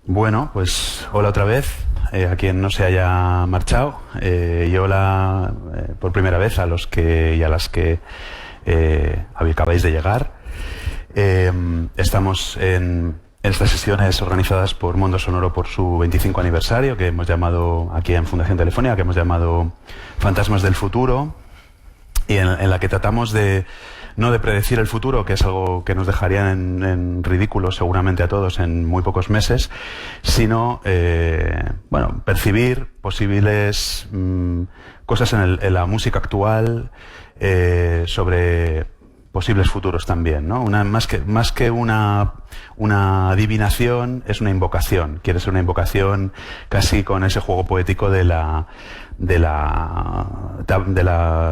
Bueno, pues hola otra vez, a quien no se haya marchado, y hola por primera vez a los que y a las que acabáis de llegar. Estamos en estas sesiones organizadas por Mundo Sonoro por su 25 aniversario, que hemos llamado aquí en Fundación Telefónica, que hemos llamado Fantasmas del Futuro, y en la que tratamos no de predecir el futuro, que es algo que nos dejaría en ridículo seguramente a todos en muy pocos meses, sino percibir posibles cosas en la música actual, sobre posibles futuros también, ¿no? Más que una adivinación, es una invocación. Quiere ser una invocación casi con ese juego poético de la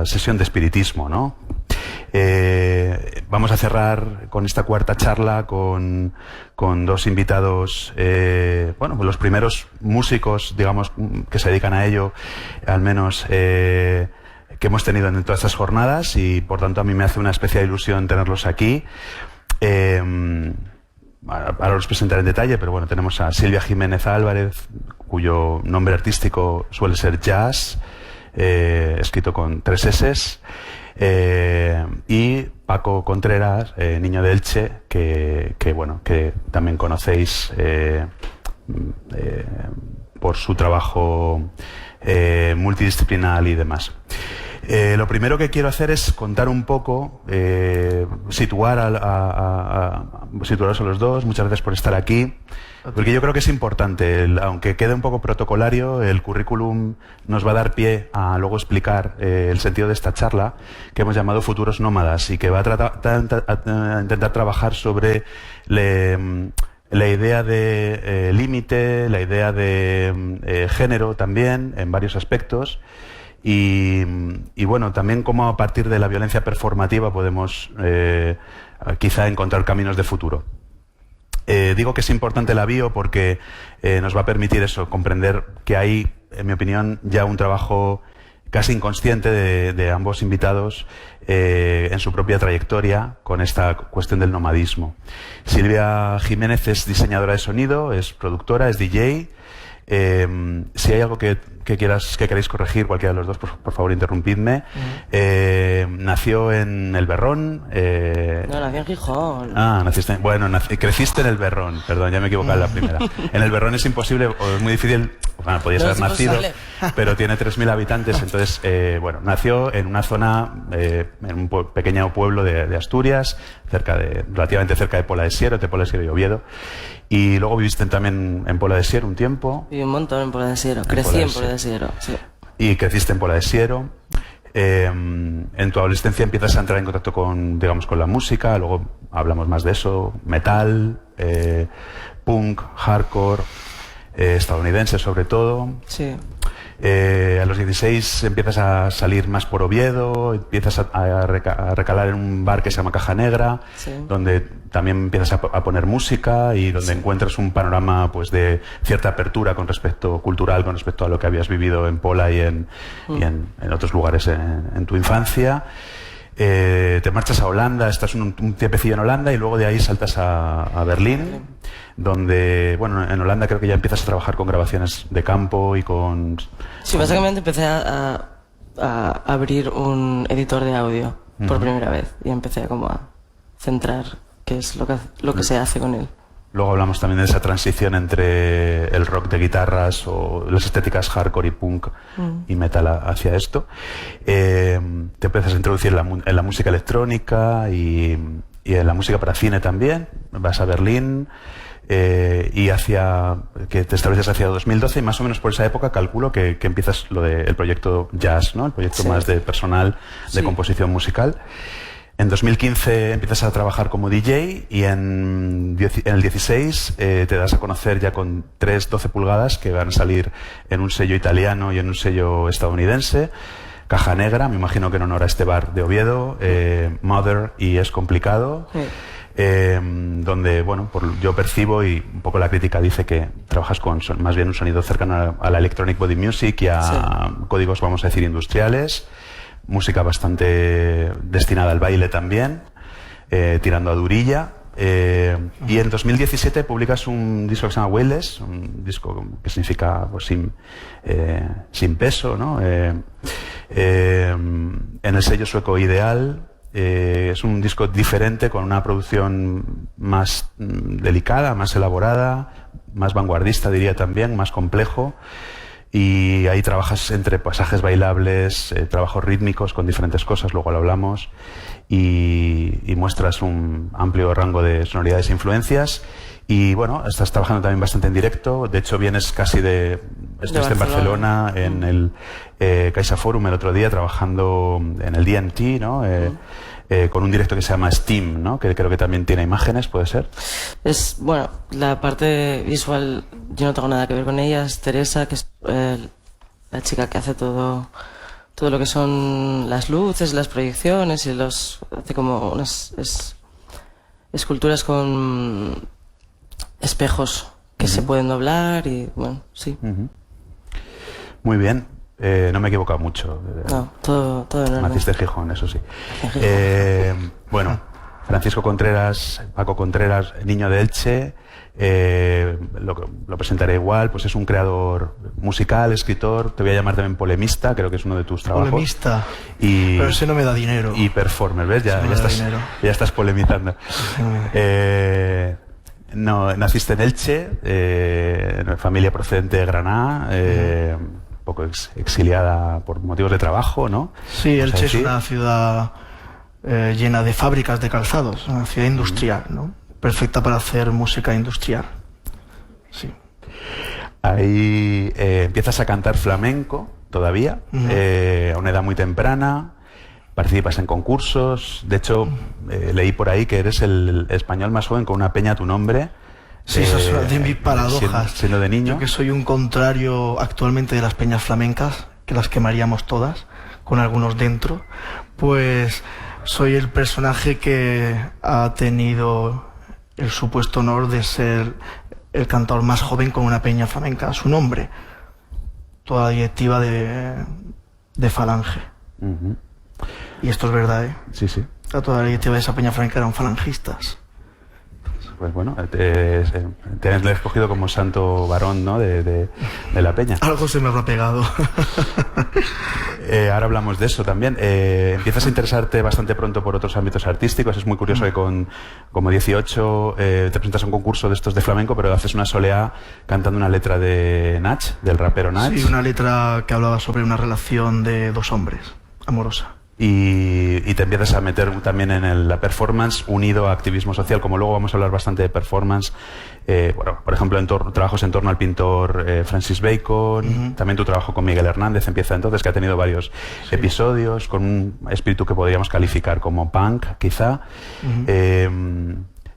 sesión de espiritismo, ¿no? Vamos a cerrar con esta cuarta charla con dos invitados, los primeros músicos, digamos, que se dedican a ello, al menos que hemos tenido en todas estas jornadas, y por tanto a mí me hace una especial ilusión tenerlos aquí. Ahora los presentaré en detalle, pero bueno, tenemos a Silvia Jiménez Álvarez, cuyo nombre artístico suele ser Jazz, escrito con 3 S's, y Paco Contreras, niño de Elche, que también conocéis por su trabajo multidisciplinar y demás. Lo primero que quiero hacer es contar un poco, situaros a los dos. Muchas gracias por estar aquí, porque yo creo que es importante, aunque quede un poco protocolario, el currículum nos va a dar pie a luego explicar el sentido de esta charla, que hemos llamado Futuros Nómadas, y que va a intentar trabajar sobre la idea de límite, la idea de género también, en varios aspectos. Y bueno, también cómo a partir de la violencia performativa podemos quizá encontrar caminos de futuro. Digo que es importante la bio porque nos va a permitir eso, comprender que hay, en mi opinión, ya un trabajo casi inconsciente de ambos invitados en su propia trayectoria con esta cuestión del nomadismo. Silvia Jiménez es diseñadora de sonido, es productora, es DJ. Si hay algo que queráis corregir, cualquiera de los dos, por favor interrumpidme. Nació en El Berrón. No, nació en Gijón. Creciste en El Berrón, perdón, ya me he equivocado en la primera. En El Berrón es imposible, o es muy difícil, podías haber nacido, pero tiene 3.000 habitantes, entonces, nació en una zona, en un pequeño pueblo de Asturias, relativamente cerca de Pola de Siero, entre Pola de Siero y Oviedo. Y luego viviste también en Pola de Siero un tiempo. Viví un montón en Pola de Siero. Crecí en Pola de Siero, sí. Y creciste en Pola de Siero. En tu adolescencia empiezas a entrar en contacto con la música, luego hablamos más de eso, metal, punk, hardcore, estadounidense sobre todo. Sí. A los 16 empiezas a salir más por Oviedo, empiezas a recalar en un bar que se llama Caja Negra, sí, donde también empiezas a poner música y donde encuentras un panorama de cierta apertura cultural con respecto a lo que habías vivido en Pola y en otros lugares en tu infancia. Te marchas a Holanda, estás un tiempecillo en Holanda y luego de ahí saltas a Berlín, donde, en Holanda creo que ya empiezas a trabajar con grabaciones de campo y con... Sí, básicamente empecé a abrir un editor de audio por primera vez y empecé a centrar qué es lo que se hace con él. Luego hablamos también de esa transición entre el rock de guitarras o las estéticas hardcore y punk y metal hacia esto. Te empiezas a introducir en la música electrónica y en la música para cine también. Vas a Berlín y que te estableces hacia 2012 y más o menos por esa época calculo que empiezas el proyecto Jazz, ¿no? El proyecto más de personal de composición musical. En 2015 empiezas a trabajar como DJ y en el 16 te das a conocer ya con 3 12 pulgadas que van a salir en un sello italiano y en un sello estadounidense. Caja Negra, me imagino que en honor a este bar de Oviedo, Mother y Es Complicado, donde yo percibo y un poco la crítica dice que trabajas con más bien un sonido cercano a la electronic body music y a códigos, vamos a decir, industriales. Música bastante destinada al baile también, tirando a durilla. Y en 2017 publicas un disco que se llama Weightless, un disco que significa pues, sin peso, ¿no? En el sello sueco Ideal. Es un disco diferente, con una producción más delicada, más elaborada, más vanguardista, diría también, más complejo. Y ahí trabajas entre pasajes bailables, trabajos rítmicos con diferentes cosas, luego lo hablamos, y muestras un amplio rango de sonoridades e influencias. Y bueno, estás trabajando también bastante en directo. De hecho, vienes casi estuviste en Barcelona, en el Caixa Forum el otro día, trabajando en el DMT, ¿no? Con un directo que se llama Steam, ¿no? Que creo que también tiene imágenes, ¿puede ser? Bueno, la parte visual yo no tengo nada que ver con ella. Es Teresa, que es la chica que hace todo lo que son las luces, las proyecciones, y hace como unas esculturas con espejos que se pueden doblar, y bueno, sí. Muy bien. No me he equivocado mucho. No, todo en orden. Naciste en Gijón, eso sí. Bueno, Francisco Contreras, Paco Contreras, niño de Elche, lo presentaré igual, pues es un creador musical, escritor, te voy a llamar también polemista, creo que es uno de tus trabajos. Polemista, pero ese no me da dinero. Y performer, ¿ves? Ya estás polemizando. No, naciste en Elche, en familia procedente de Granada, un poco exiliada por motivos de trabajo, ¿no? Sí, Elche es una ciudad llena de fábricas de calzados, una ciudad industrial, ¿no? Perfecta para hacer música industrial. Sí. Ahí empiezas a cantar flamenco todavía, a una edad muy temprana. Participas en concursos. De hecho, leí por ahí que eres el español más joven con una peña a tu nombre. Sí, eso es una de mis paradojas. Siendo de niño. Yo, que soy un contrario actualmente de las peñas flamencas, que las quemaríamos todas, con algunos dentro, pues soy el personaje que ha tenido el supuesto honor de ser el cantador más joven con una peña flamenca a su nombre. Toda la directiva de Falange. Y esto es verdad, ¿eh? Sí, sí. Toda la directiva de esa peña flamenca eran falangistas. Pues bueno, te has escogido como santo varón, ¿no? de la peña. Algo se me habrá pegado. Ahora hablamos de eso también. Empiezas a interesarte bastante pronto por otros ámbitos artísticos. Es muy curioso que con como 18 te presentas a un concurso de estos de flamenco, pero haces una soleá cantando una letra de Nach, del rapero Nach. Sí, una letra que hablaba sobre una relación de dos hombres, amorosa. Y te empiezas a meter también en la performance, unido a activismo social, como luego vamos a hablar bastante de performance. Bueno, por ejemplo, trabajos en torno al pintor Francis Bacon, también tu trabajo con Miguel Hernández empieza entonces, que ha tenido varios episodios, con un espíritu que podríamos calificar como punk, quizá.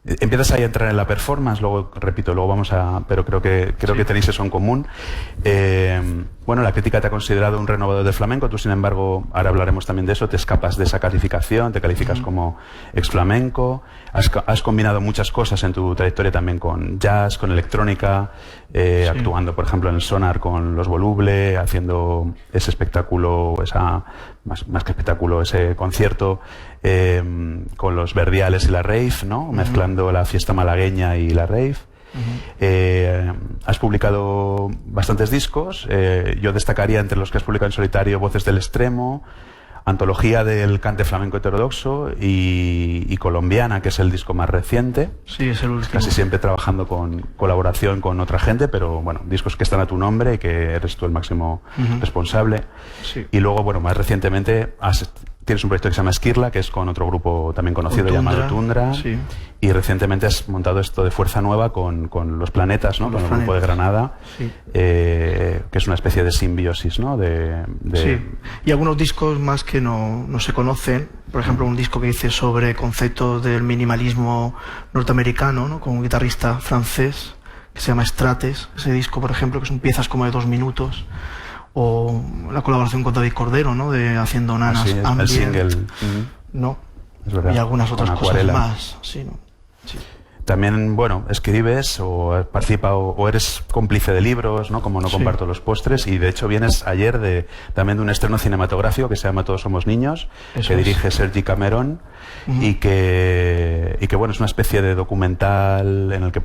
Empiezas ahí a entrar en la performance, luego, repito, pero creo que tenéis eso en común. Bueno, la crítica te ha considerado un renovador del flamenco, tú sin embargo, ahora hablaremos también de eso, te escapas de esa calificación, te calificas como ex flamenco, has combinado muchas cosas en tu trayectoria también con jazz, con electrónica, actuando por ejemplo en el Sonar con Los Voluble, haciendo ese espectáculo, más que espectáculo, ese concierto con los Verdiales y la rave, ¿no? Mezclando la fiesta malagueña y la rave. Has publicado bastantes discos. Yo destacaría entre los que has publicado en solitario Voces del Extremo, Antología del Cante Flamenco Heterodoxo y Colombiana, que es el disco más reciente. Sí, es el último. Casi siempre trabajando con colaboración con otra gente, pero bueno, discos que están a tu nombre y que eres tú el máximo responsable. Sí. Y luego, bueno, más recientemente tienes un proyecto que se llama Esquirla, que es con otro grupo también conocido llamado Tundra. Sí. Y recientemente has montado esto de Fuerza Nueva con Los Planetas, ¿no? Con el grupo de Granada, que es una especie de simbiosis, ¿no? Sí. Y algunos discos más que no se conocen. Por ejemplo, un disco que hice sobre conceptos del minimalismo norteamericano, ¿no? Con un guitarrista francés que se llama Strates. Ese disco, por ejemplo, que son piezas como de 2 minutos. O la colaboración con David Cordero, ¿no? De Haciendo Nanas, Ambient, el single. ¿no? Es verdad. Y algunas otras cosas más. Sí, ¿no? Sí. también, bueno, escribes o participa o eres cómplice de libros, ¿no? Como No Sí. comparto los postres, y de hecho vienes ayer también de un estreno cinematográfico que se llama Todos somos niños, Eso que es. dirige Sergi Cameron, y que bueno, es una especie de documental en el que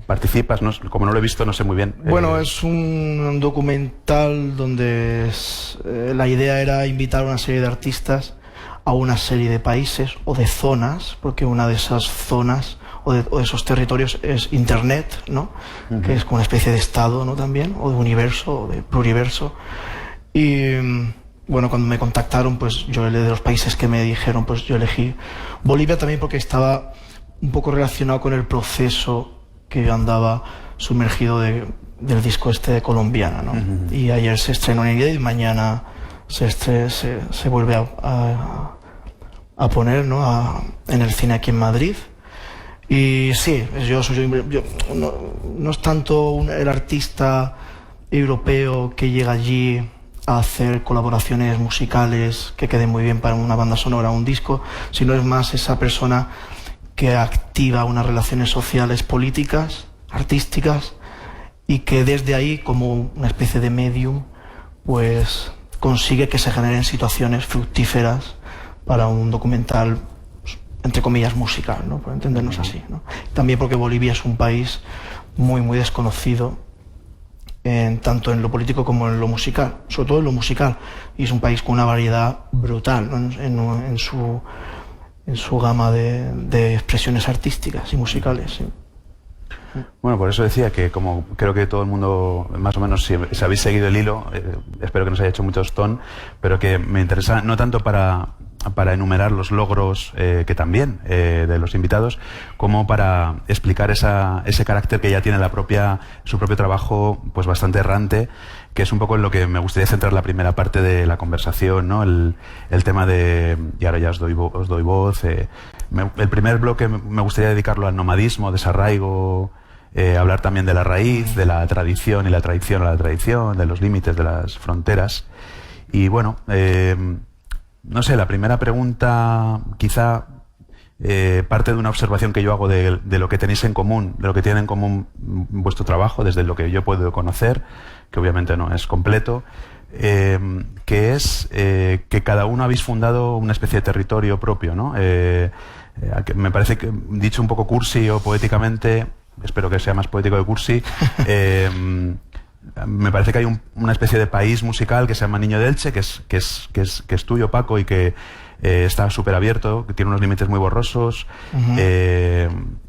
participas, ¿no? Como no lo he visto, no sé muy bien. Bueno, es un documental donde la idea era invitar a una serie de artistas a una serie de países o de zonas, porque una de esas zonas o de esos territorios es Internet, ¿no? Que es como una especie de estado, ¿no? También, o de universo, o de pluriverso. Y bueno, cuando me contactaron, pues yo de los países que me dijeron, pues yo elegí Bolivia también porque estaba un poco relacionado con el proceso que yo andaba sumergido del disco este de Colombiana, ¿no? Y ayer se estrenó en Igueira y mañana se vuelve a poner, ¿no? En el cine aquí en Madrid. Y sí, yo no es tanto el artista europeo que llega allí a hacer colaboraciones musicales que queden muy bien para una banda sonora o un disco, sino es más esa persona que activa unas relaciones sociales, políticas, artísticas, y que desde ahí, como una especie de medium, pues consigue que se generen situaciones fructíferas para un documental, entre comillas, musical, ¿no? Por entendernos así, ¿no? También porque Bolivia es un país muy, muy desconocido, tanto en lo político como en lo musical, sobre todo en lo musical, y es un país con una variedad brutal, ¿no? en su gama de expresiones artísticas y musicales. Sí. Bueno, por eso decía que como creo que todo el mundo, más o menos, si habéis seguido el hilo, espero que nos haya hecho mucho tostón, pero que me interesa no tanto para enumerar los logros, que también, de los invitados, como para explicar ese carácter que ya tiene su propio trabajo, pues bastante errante, que es un poco en lo que me gustaría centrar la primera parte de la conversación, ¿no? El tema de, y ahora ya os doy voz, el primer bloque me gustaría dedicarlo al nomadismo, desarraigo, hablar también de la raíz, de la tradición y la tradición a la tradición, de los límites, de las fronteras. Y bueno, no sé, la primera pregunta quizá parte de una observación que yo hago de lo que tenéis en común, de lo que tiene en común vuestro trabajo, desde lo que yo puedo conocer, que obviamente no es completo, que es que cada uno habéis fundado una especie de territorio propio, ¿no? Me parece que, dicho un poco cursi o poéticamente, espero que sea más poético de cursi, me parece que hay una especie de país musical que se llama Niño de Elche, que es tuyo, Paco, y que está súper abierto, que tiene unos límites muy borrosos,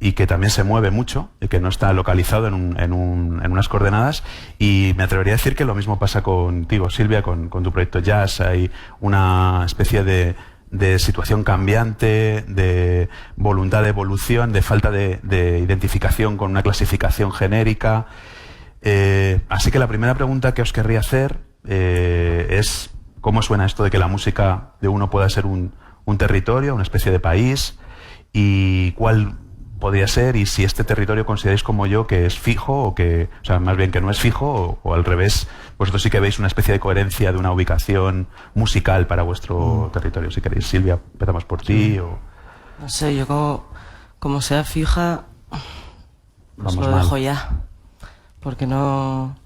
y que también se mueve mucho, y que no está localizado en unas coordenadas. Y me atrevería a decir que lo mismo pasa contigo, Silvia, con tu proyecto Jazz. Hay una especie de situación cambiante, de voluntad de evolución, de falta de identificación con una clasificación genérica. Así que la primera pregunta que os querría hacer es ¿cómo suena esto de que la música de uno pueda ser un territorio, una especie de país? ¿Y cuál podría ser? Y si este territorio consideráis como yo que es fijo, o sea, más bien que no es fijo, o al revés, vosotros sí que veis una especie de coherencia de una ubicación musical para vuestro territorio. Si queréis, Silvia, empezamos por ti. O... No sé, yo como sea fija, pues Vamos lo mal. dejo ya. Porque no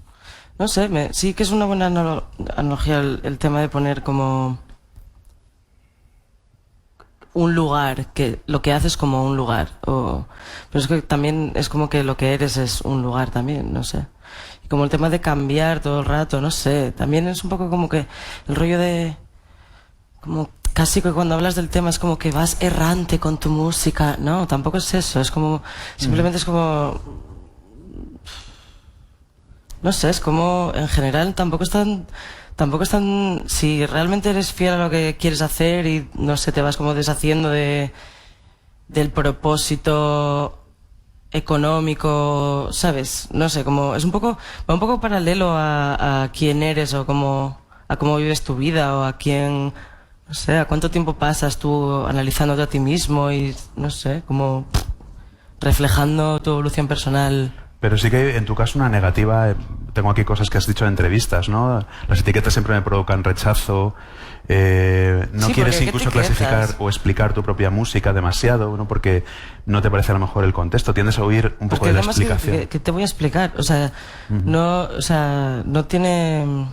sé, sí que es una buena analogía el tema de poner como un lugar, que lo que haces como un lugar, pero es que también es como que lo que eres es un lugar también, no sé. Y como el tema de cambiar todo el rato, no sé, también es un poco como que el rollo de, como casi que cuando hablas del tema es como que vas errante con tu música, no, tampoco es eso, es como, simplemente es como, no sé, es como, en general, tampoco es tan, si realmente eres fiel a lo que quieres hacer y, no sé, te vas como deshaciendo del propósito económico, ¿sabes? No sé, como, va un poco paralelo a quién eres o a cómo vives tu vida o a quién, no sé, a cuánto tiempo pasas tú analizándote a ti mismo y, no sé, como reflejando tu evolución personal. Pero sí que hay en tu caso una negativa tengo aquí cosas que has dicho en entrevistas, ¿no? Las etiquetas siempre me provocan rechazo. No Sí, quieres porque incluso ¿qué etiquetas? clasificar o explicar tu propia música demasiado, ¿no? Porque no te parece a lo mejor el contexto. Tiendes a huir un poco Porque de la además explicación. que te voy a explicar, o sea, no tiene...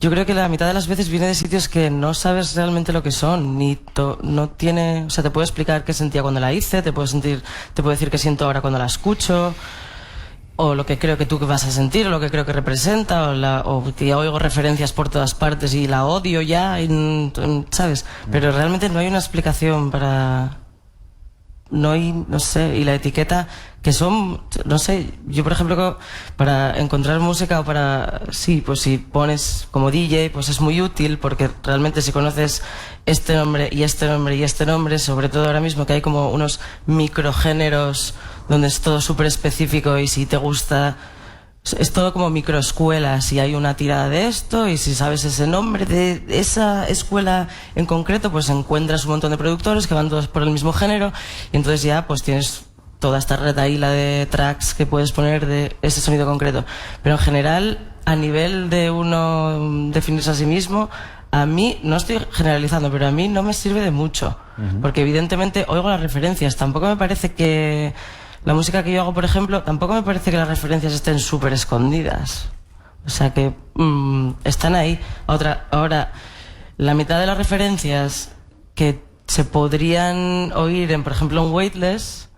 Yo creo que la mitad de las veces viene de sitios que no sabes realmente lo que son, no tiene, o sea, te puedo explicar qué sentía cuando la hice, te puedo decir qué siento ahora cuando la escucho, o lo que creo que tú vas a sentir, o lo que creo que representa, o que ya oigo referencias por todas partes y la odio ya, ¿sabes? Pero realmente no hay una explicación no hay, no sé, y la etiqueta que son, no sé, yo por ejemplo para encontrar música o sí, pues si pones como DJ, pues es muy útil porque realmente si conoces este nombre y este nombre y este nombre, sobre todo ahora mismo que hay como unos microgéneros donde es todo súper específico y si te gusta... Es todo como microescuelas, si hay una tirada de esto y si sabes ese nombre de esa escuela en concreto, pues encuentras un montón de productores que van todos por el mismo género y entonces ya pues tienes toda esta retahíla de tracks que puedes poner de ese sonido concreto. Pero en general, a nivel de uno definirse a sí mismo, a mí, no estoy generalizando, pero a mí no me sirve de mucho, porque evidentemente oigo las referencias, tampoco me parece que... La música que yo hago, por ejemplo, tampoco me parece que las referencias estén súper escondidas. O sea que están ahí. Ahora, la mitad de las referencias que se podrían oír por ejemplo, en Weightless,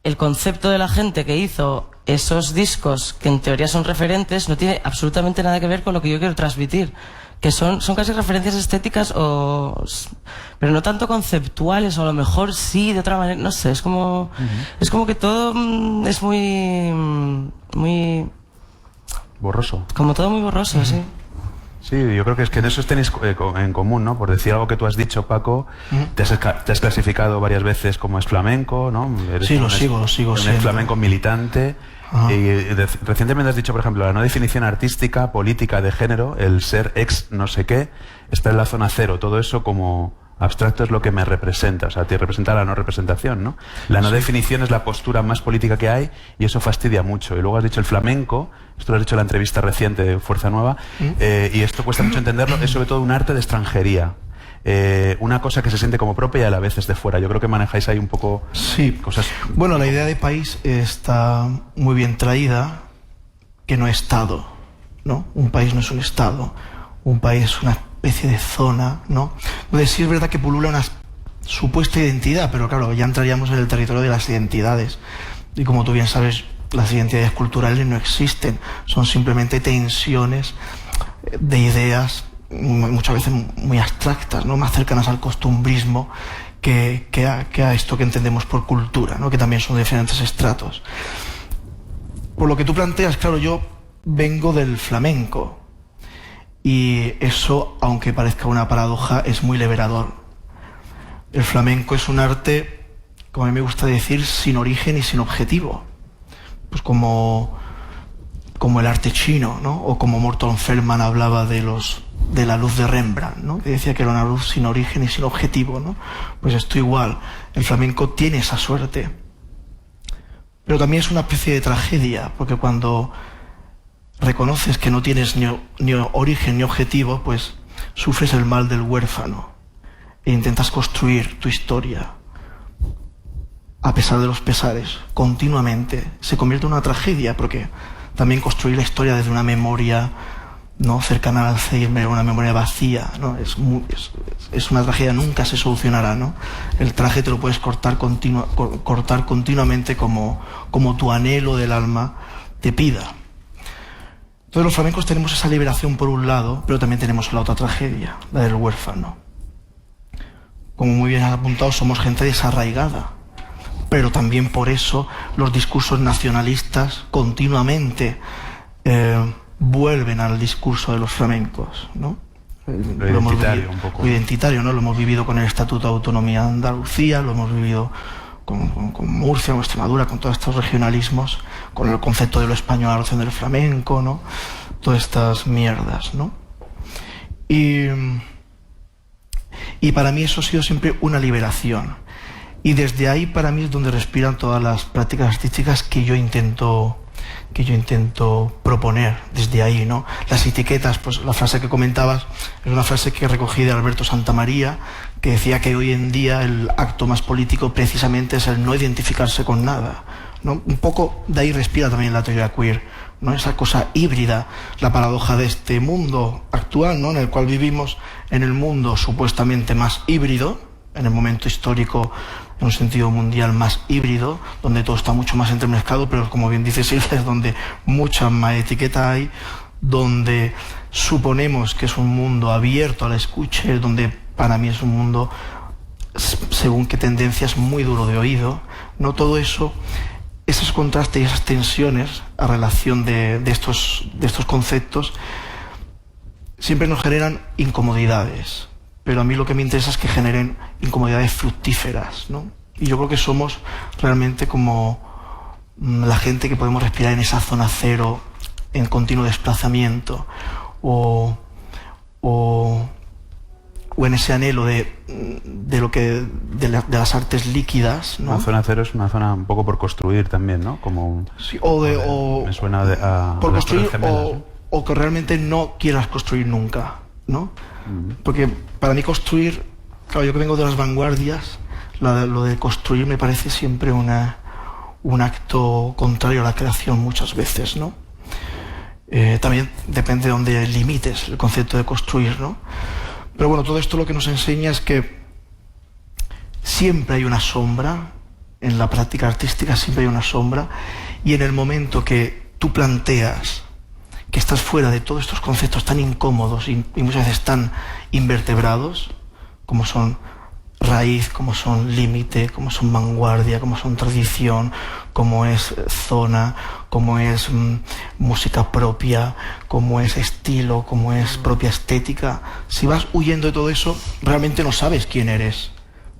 el concepto de la gente que hizo esos discos, que en teoría son referentes, no tiene absolutamente nada que ver con lo que yo quiero transmitir. Que son casi referencias estéticas pero no tanto conceptuales, o a lo mejor sí, de otra manera, no sé, es como que todo es muy Borroso. como todo muy borroso, sí. Sí, yo creo que es que en eso tenéis en común, ¿no? Por decir algo que tú has dicho, Paco, te has clasificado varias veces como es flamenco, ¿no? Sí, lo sigo un siendo. flamenco militante. Recientemente has dicho, por ejemplo, la no definición artística, política de género, el ser ex no sé qué, está en la zona cero. Todo eso como abstracto es lo que me representa, o sea, te representa la no representación, ¿no? La no definición es la postura más política que hay y eso fastidia mucho. Y luego has dicho el flamenco, esto lo has dicho en la entrevista reciente de Fuerza Nueva, y esto cuesta mucho entenderlo, es sobre todo un arte de extranjería. Una cosa que se siente como propia y a la vez es de fuera. Yo creo que manejáis ahí un poco cosas... Bueno, la idea de país está muy bien traída, que no Estado, ¿no? Un país no es un Estado, un país es una especie de zona, ¿no? Donde sí es verdad que pulula una supuesta identidad, pero claro, ya entraríamos en el territorio de las identidades. Y como tú bien sabes, las identidades culturales no existen, son simplemente tensiones de ideas muchas veces muy abstractas, ¿no? Más cercanas al costumbrismo que a esto que entendemos por cultura, ¿no? Que también son diferentes estratos. Por lo que tú planteas, claro, yo vengo del flamenco y eso, aunque parezca una paradoja, es muy liberador. El flamenco es un arte, como a mí me gusta decir, sin origen y sin objetivo, pues como el arte chino, ¿no? O como Morton Feldman hablaba de la luz de Rembrandt, ¿no? Que decía que era una luz sin origen y sin objetivo, ¿no? Pues esto igual, el flamenco tiene esa suerte. Pero también es una especie de tragedia, porque cuando reconoces que no tienes ni origen ni objetivo, pues sufres el mal del huérfano e intentas construir tu historia a pesar de los pesares, continuamente. Se convierte en una tragedia, porque también construir la historia desde una memoria, ¿no?, cercana al Alzheimer, una memoria vacía, ¿no? Es una tragedia, nunca se solucionará, ¿no? El traje te lo puedes cortar continuamente como tu anhelo del alma te pida. Entonces los flamencos tenemos esa liberación por un lado, pero también tenemos la otra tragedia, la del huérfano. Como muy bien has apuntado, somos gente desarraigada, pero también por eso los discursos nacionalistas continuamente vuelven al discurso de los flamencos, ¿no? Lo identitario, un poco. Lo identitario, ¿no? Lo hemos vivido con el Estatuto de Autonomía de Andalucía, lo hemos vivido con Murcia, con Extremadura, con todos estos regionalismos, con el concepto de lo español a la relación del flamenco, ¿no? Todas estas mierdas, ¿no? Y para mí eso ha sido siempre una liberación. Y desde ahí para mí es donde respiran todas las prácticas artísticas que yo intento que yo intento proponer desde ahí, ¿no? Las etiquetas, pues la frase que comentabas es una frase que recogí de Alberto Santamaría, que decía que hoy en día el acto más político precisamente es el no identificarse con nada, ¿no? Un poco de ahí respira también la teoría queer, ¿no? Esa cosa híbrida, la paradoja de este mundo actual, ¿no? En el cual vivimos, en el mundo supuestamente más híbrido, en el momento histórico, en un sentido mundial más híbrido, donde todo está mucho más entremezclado, pero como bien dice Silvia, es donde mucha más etiqueta hay, donde suponemos que es un mundo abierto a la escucha, donde para mí es un mundo, según qué tendencias, muy duro de oído, ¿no? Todo eso, esos contrastes y esas tensiones a relación de estos conceptos siempre nos generan incomodidades, pero a mí lo que me interesa es que generen incomodidades fructíferas, ¿no? Y yo creo que somos realmente como la gente que podemos respirar en esa zona cero, en continuo desplazamiento, o en ese anhelo de las artes líquidas, ¿no? La zona cero es una zona un poco por construir también, ¿no? Como sí, me suena a por las construir, Torres Gemelas, ¿no? o que realmente no quieras construir nunca, ¿no? Porque para mí construir, claro, yo que vengo de las vanguardias, lo de construir me parece siempre un acto contrario a la creación muchas veces, ¿no? También depende de dónde limites el concepto de construir, ¿no? Pero bueno, todo esto lo que nos enseña es que siempre hay una sombra, en la práctica artística siempre hay una sombra, y en el momento que tú planteas que estás fuera de todos estos conceptos tan incómodos y muchas veces tan invertebrados, como son raíz, como son límite, como son vanguardia, como son tradición, como es zona, como es música propia, como es estilo, como es propia estética. Si vas huyendo de todo eso, realmente no sabes quién eres.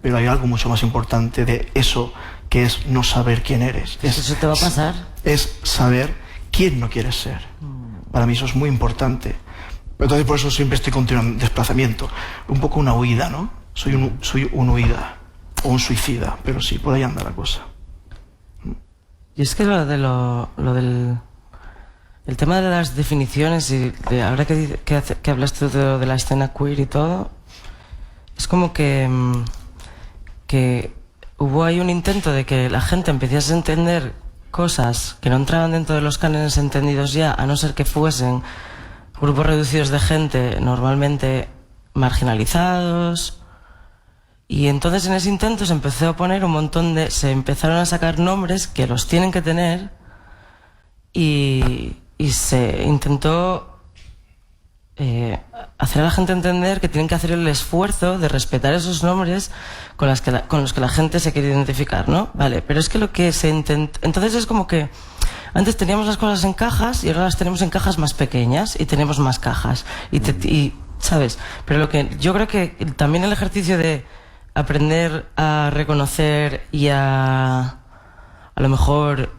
Pero hay algo mucho más importante de eso, que es no saber quién eres. ¿Eso te va a pasar? Es saber quién no quieres ser. Para mí eso es muy importante. Entonces por eso siempre estoy continuando en desplazamiento. Un poco una huida, ¿no? Soy un huida o un suicida, pero sí, por ahí anda la cosa. Y es que lo del el tema de las definiciones y de, ahora que hablaste de la escena queer y todo, es como que hubo ahí un intento de que la gente empezase a entender cosas que no entraban dentro de los cánones entendidos ya, a no ser que fuesen grupos reducidos de gente normalmente marginalizados. Y entonces en ese intento se empezó a poner se empezaron a sacar nombres que los tienen que tener y se intentó hacer a la gente entender que tienen que hacer el esfuerzo de respetar esos nombres con los que la gente se quiere identificar, ¿no? Vale, pero es que lo que se intenta... Entonces es como que antes teníamos las cosas en cajas y ahora las tenemos en cajas más pequeñas y tenemos más cajas. ¿Sabes? Pero lo que yo creo que también el ejercicio de aprender a reconocer y a lo mejor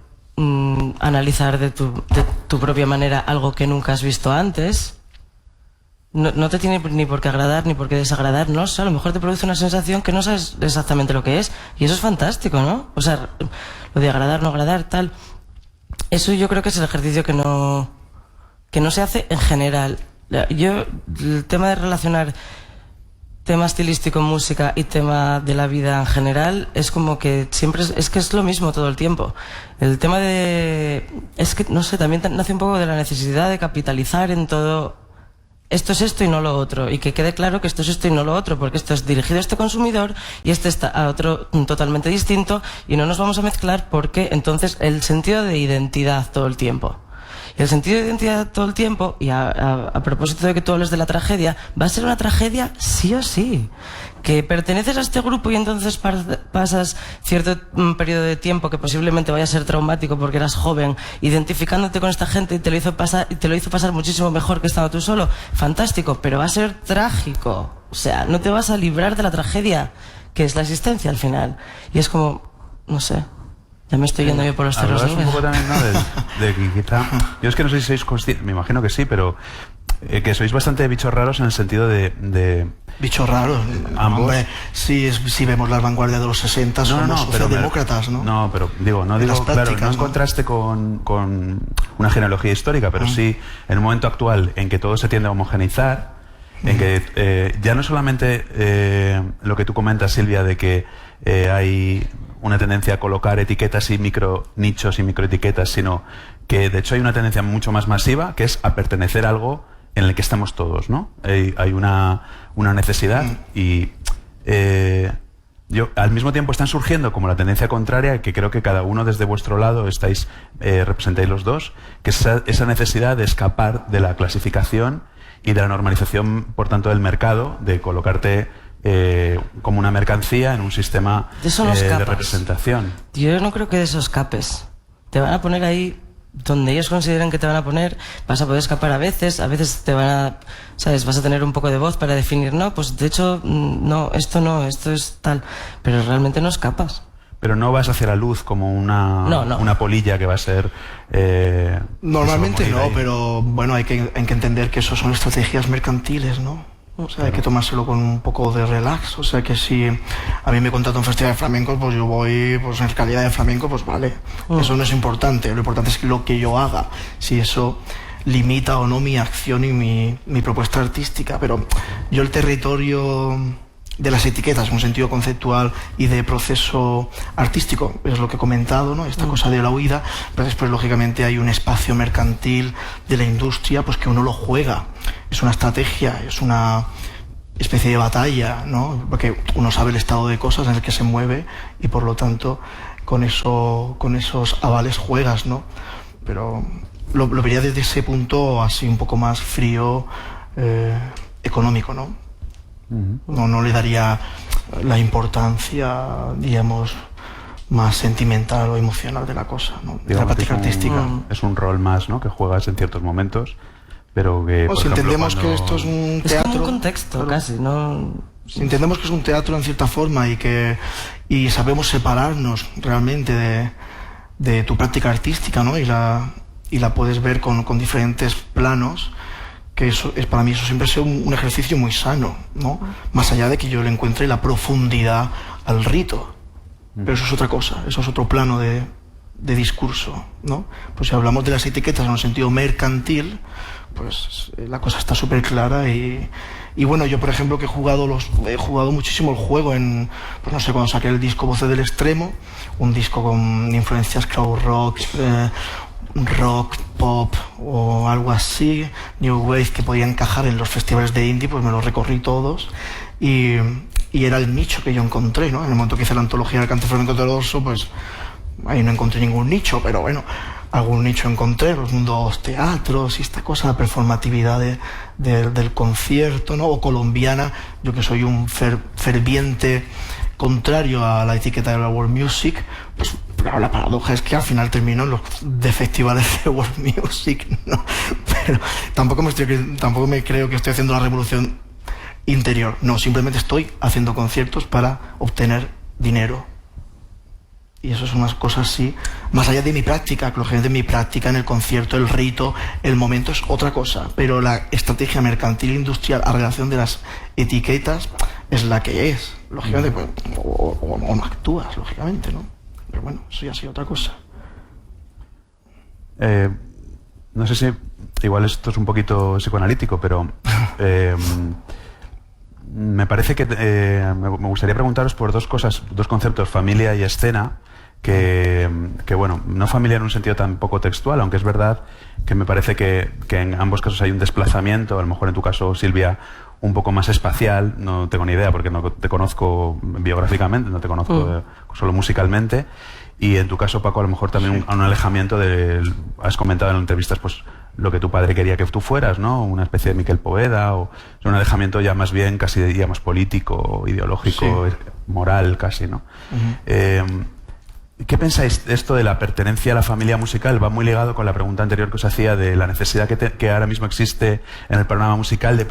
analizar de tu propia manera algo que nunca has visto antes, no te tiene ni por qué agradar ni por qué desagradar, no sé, a lo mejor te produce una sensación que no sabes exactamente lo que es, y eso es fantástico, ¿no? O sea, lo de agradar, no agradar, tal, eso yo creo que es el ejercicio que no se hace en general. Yo, el tema de relacionar tema estilístico, música y tema de la vida en general es como que siempre es que es lo mismo todo el tiempo. El tema es que no sé, también nace un poco de la necesidad de capitalizar en todo. Esto es esto y no lo otro, y que quede claro que esto es esto y no lo otro, porque esto es dirigido a este consumidor y este está a otro totalmente distinto, y no nos vamos a mezclar, porque entonces el sentido de identidad todo el tiempo. Y el sentido de identidad todo el tiempo, y a propósito de que tú hables de la tragedia, va a ser una tragedia sí o sí. Que perteneces a este grupo y entonces pasas cierto periodo de tiempo que posiblemente vaya a ser traumático porque eras joven, identificándote con esta gente, y te lo hizo pasar muchísimo mejor que estando tú solo. Fantástico, pero va a ser trágico. O sea, no te vas a librar de la tragedia que es la existencia al final. Y es como, no sé, ya me estoy yendo yo por los cerros. Hablabas un poco también, ¿no? de que quizá... Yo es que no sé si sois conscientes, me imagino que sí, pero que sois bastante bichos raros en el sentido de Bichos raros. Ambos. Hombre, si vemos la vanguardia de los 60, somos socialdemócratas, ¿no? No, pero digo, En las claro, prácticas, no en ¿no? contraste con una genealogía histórica, pero sí en un momento actual en que todo se tiende a homogeneizar, en que ya no solamente lo que tú comentas, Silvia, de que hay una tendencia a colocar etiquetas y micro nichos y microetiquetas, sino que de hecho hay una tendencia mucho más masiva, que es a pertenecer a algo en el que estamos todos, ¿no? Hay una necesidad y al mismo tiempo están surgiendo como la tendencia contraria, que creo que cada uno desde vuestro lado representáis los dos, que es esa necesidad de escapar de la clasificación y de la normalización, por tanto, del mercado, de colocarte como una mercancía en un sistema De eso no escapas. de representación. Yo no creo que de eso escapes. Te van a poner ahí donde ellos consideren que te van a poner, vas a poder escapar a veces te van a, ¿sabes? Vas a tener un poco de voz para definir, no, pues de hecho, no, esto es tal, pero realmente no escapas. Pero no vas hacia la luz como una polilla que va a ser... Normalmente que se va a morir no, ahí. pero bueno, hay que entender que eso son estrategias mercantiles, ¿no? O sea, hay que tomárselo con un poco de relax. O sea, que si a mí me contrata un festival de flamenco, pues yo voy pues en calidad de flamenco, pues vale. Eso no es importante. Lo importante es lo que yo haga. Si eso limita o no mi acción y mi propuesta artística. Pero yo el territorio de las etiquetas en un sentido conceptual y de proceso artístico es lo que he comentado, ¿no? Esta cosa de la huida, pero después lógicamente hay un espacio mercantil de la industria pues que uno lo juega, es una estrategia, es una especie de batalla, ¿no? Porque uno sabe el estado de cosas en el que se mueve y por lo tanto con esos avales juegas, ¿no? Pero lo vería desde ese punto así un poco más frío, económico, ¿no? No le daría la importancia, digamos, más sentimental o emocional de la cosa, ¿no? De la práctica artística. Es un rol más, ¿no? Que juegas en ciertos momentos, pero que... O por si ejemplo, entendemos cuando- que esto es un Es teatro... como un contexto, claro. casi, ¿no? Si entendemos que es un teatro en cierta forma y sabemos separarnos realmente de tu práctica artística, ¿no? Y la puedes ver con diferentes planos, que eso es, para mí eso siempre ha sido un ejercicio muy sano, ¿no? Más allá de que yo le encuentre la profundidad al rito. Pero eso es otra cosa, eso es otro plano de discurso, ¿no? Pues si hablamos de las etiquetas en un sentido mercantil, pues la cosa está súper clara y bueno, yo por ejemplo que he jugado muchísimo el juego en, pues no sé, cuando saqué el disco Voces del Extremo, un disco con influencias crowd rock, rock, pop o algo así, New Wave, que podía encajar en los festivales de indie, pues me los recorrí todos y era el nicho que yo encontré, ¿no? En el momento que hice la antología del cante flamenco ortodoxo, pues ahí no encontré ningún nicho, pero bueno, algún nicho encontré, los mundos teatros y esta cosa, la performatividad del concierto, ¿no? O colombiana, yo que soy un ferviente contrario a la etiqueta de la World Music, pues la paradoja es que al final termino en los de festivales de World Music, ¿no? Pero tampoco me creo que estoy haciendo la revolución interior, no, simplemente estoy haciendo conciertos para obtener dinero. Y eso es unas cosas así, más allá de mi práctica, que lógicamente mi práctica en el concierto, el rito, el momento es otra cosa, pero la estrategia mercantil industrial a relación de las etiquetas es la que es, lógicamente, pues, o no actúas, lógicamente, ¿no? Pero bueno, eso ya ha sido otra cosa. no sé si igual esto es un poquito psicoanalítico, pero me parece que me gustaría preguntaros por dos cosas, dos conceptos, familia y escena, que bueno, no familia en un sentido tampoco textual, aunque es verdad que me parece que en ambos casos hay un desplazamiento, a lo mejor en tu caso, Silvia, un poco más espacial, no tengo ni idea porque no te conozco biográficamente, no te conozco solo musicalmente, y en tu caso, Paco, a lo mejor también un alejamiento has comentado en entrevistas pues lo que tu padre quería que tú fueras, ¿no? Una especie de Miquel Poveda, o un alejamiento ya más bien casi diríamos político, ideológico, moral casi, ¿no? ¿Qué pensáis de esto de la pertenencia a la familia musical? Va muy ligado con la pregunta anterior que os hacía de la necesidad que ahora mismo existe en el panorama musical de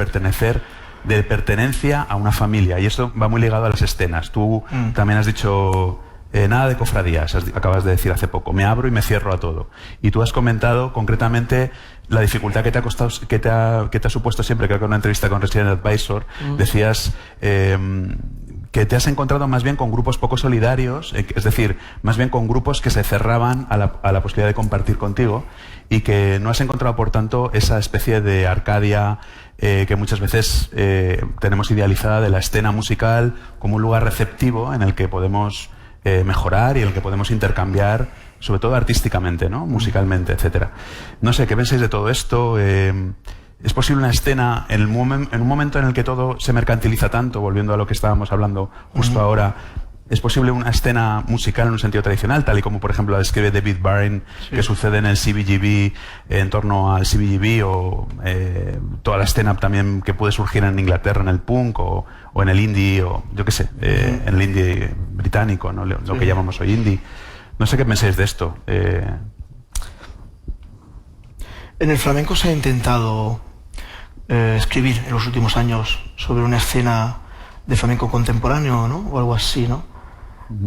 pertenencia a una familia, y esto va muy ligado a las escenas. Tú también has dicho nada de cofradías, acabas de decir hace poco, me abro y me cierro a todo. Y tú has comentado concretamente la dificultad que te ha costado, que te ha supuesto siempre, creo que en una entrevista con Resident Advisor, decías que te has encontrado más bien con grupos poco solidarios, es decir, más bien con grupos que se cerraban a la posibilidad de compartir contigo, y que no has encontrado, por tanto, esa especie de Arcadia que muchas veces tenemos idealizada de la escena musical como un lugar receptivo en el que podemos mejorar y en el que podemos intercambiar, sobre todo artísticamente, ¿no? Musicalmente, etcétera. No sé, ¿qué pensáis de todo esto? ¿Es posible una escena en un momento en el que todo se mercantiliza tanto, volviendo a lo que estábamos hablando justo ahora? ¿Es posible una escena musical en un sentido tradicional, tal y como, por ejemplo, la describe David Byrne, que sucede en el CBGB, en torno al CBGB, o toda la escena también que puede surgir en Inglaterra, en el punk, o en el indie, o yo qué sé, en el indie británico, ¿no? Lo que llamamos hoy indie? No sé qué pensáis de esto. En el flamenco se ha intentado escribir en los últimos años sobre una escena de flamenco contemporáneo, ¿no? O algo así, ¿no?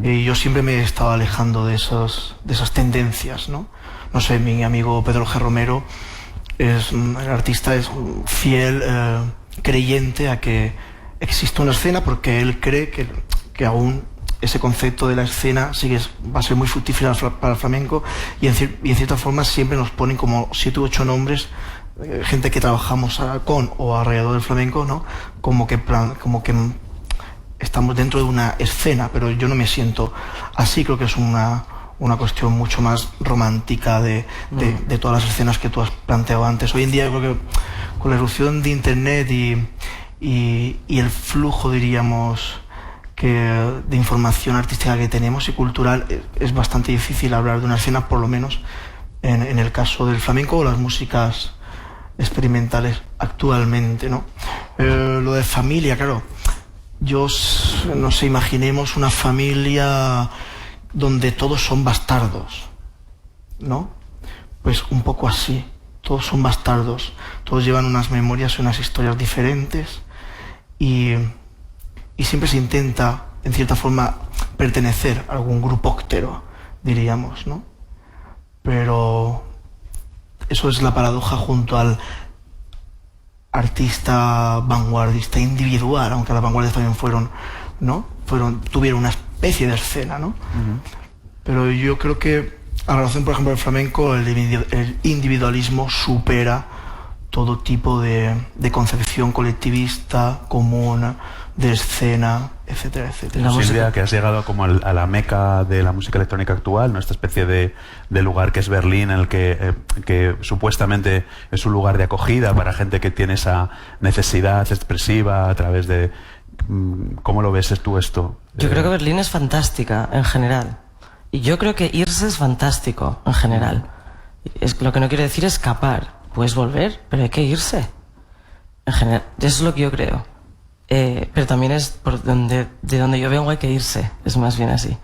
Y yo siempre me he estado alejando de esas tendencias, ¿no? No sé, mi amigo Pedro G. Romero, el artista, es fiel creyente a que existe una escena, porque él cree que aún ese concepto de la escena va a ser muy fructífera para el flamenco, y en cierta forma siempre nos ponen como 7 u 8 nombres, gente que trabajamos con o alrededor del flamenco, ¿no? Como que estamos dentro de una escena, pero yo no me siento así. Creo que es una cuestión mucho más romántica de todas las escenas que tú has planteado antes. Hoy en día yo creo que con la irrupción de internet y el flujo, diríamos, de información artística que tenemos y cultural, es bastante difícil hablar de una escena, por lo menos en el caso del flamenco o las músicas experimentales actualmente, ¿no? Lo de familia, claro. No sé, imaginemos una familia donde todos son bastardos, ¿no? Pues un poco así, todos son bastardos, todos llevan unas memorias y unas historias diferentes, y siempre se intenta, en cierta forma, pertenecer a algún grupóctero, diríamos, ¿no? Pero eso es la paradoja junto al artista vanguardista individual, aunque las vanguardias también tuvieron una especie de escena, ¿no? Pero yo creo que, a relación, por ejemplo, del flamenco, el individualismo supera todo tipo de concepción colectivista, común, de escena, etcétera, etcétera. Silvia, que has llegado como a la meca de la música electrónica actual, ¿no? Esta especie de lugar que es Berlín, en el que supuestamente es un lugar de acogida para gente que tiene esa necesidad expresiva a través de... ¿Cómo lo ves tú esto? Yo creo que Berlín es fantástica en general. Y yo creo que irse es fantástico en general. Lo que no quiere decir escapar. Puedes volver, pero hay que irse. En general, eso es lo que yo creo. Pero también es de donde yo vengo, hay que irse. Es más bien así.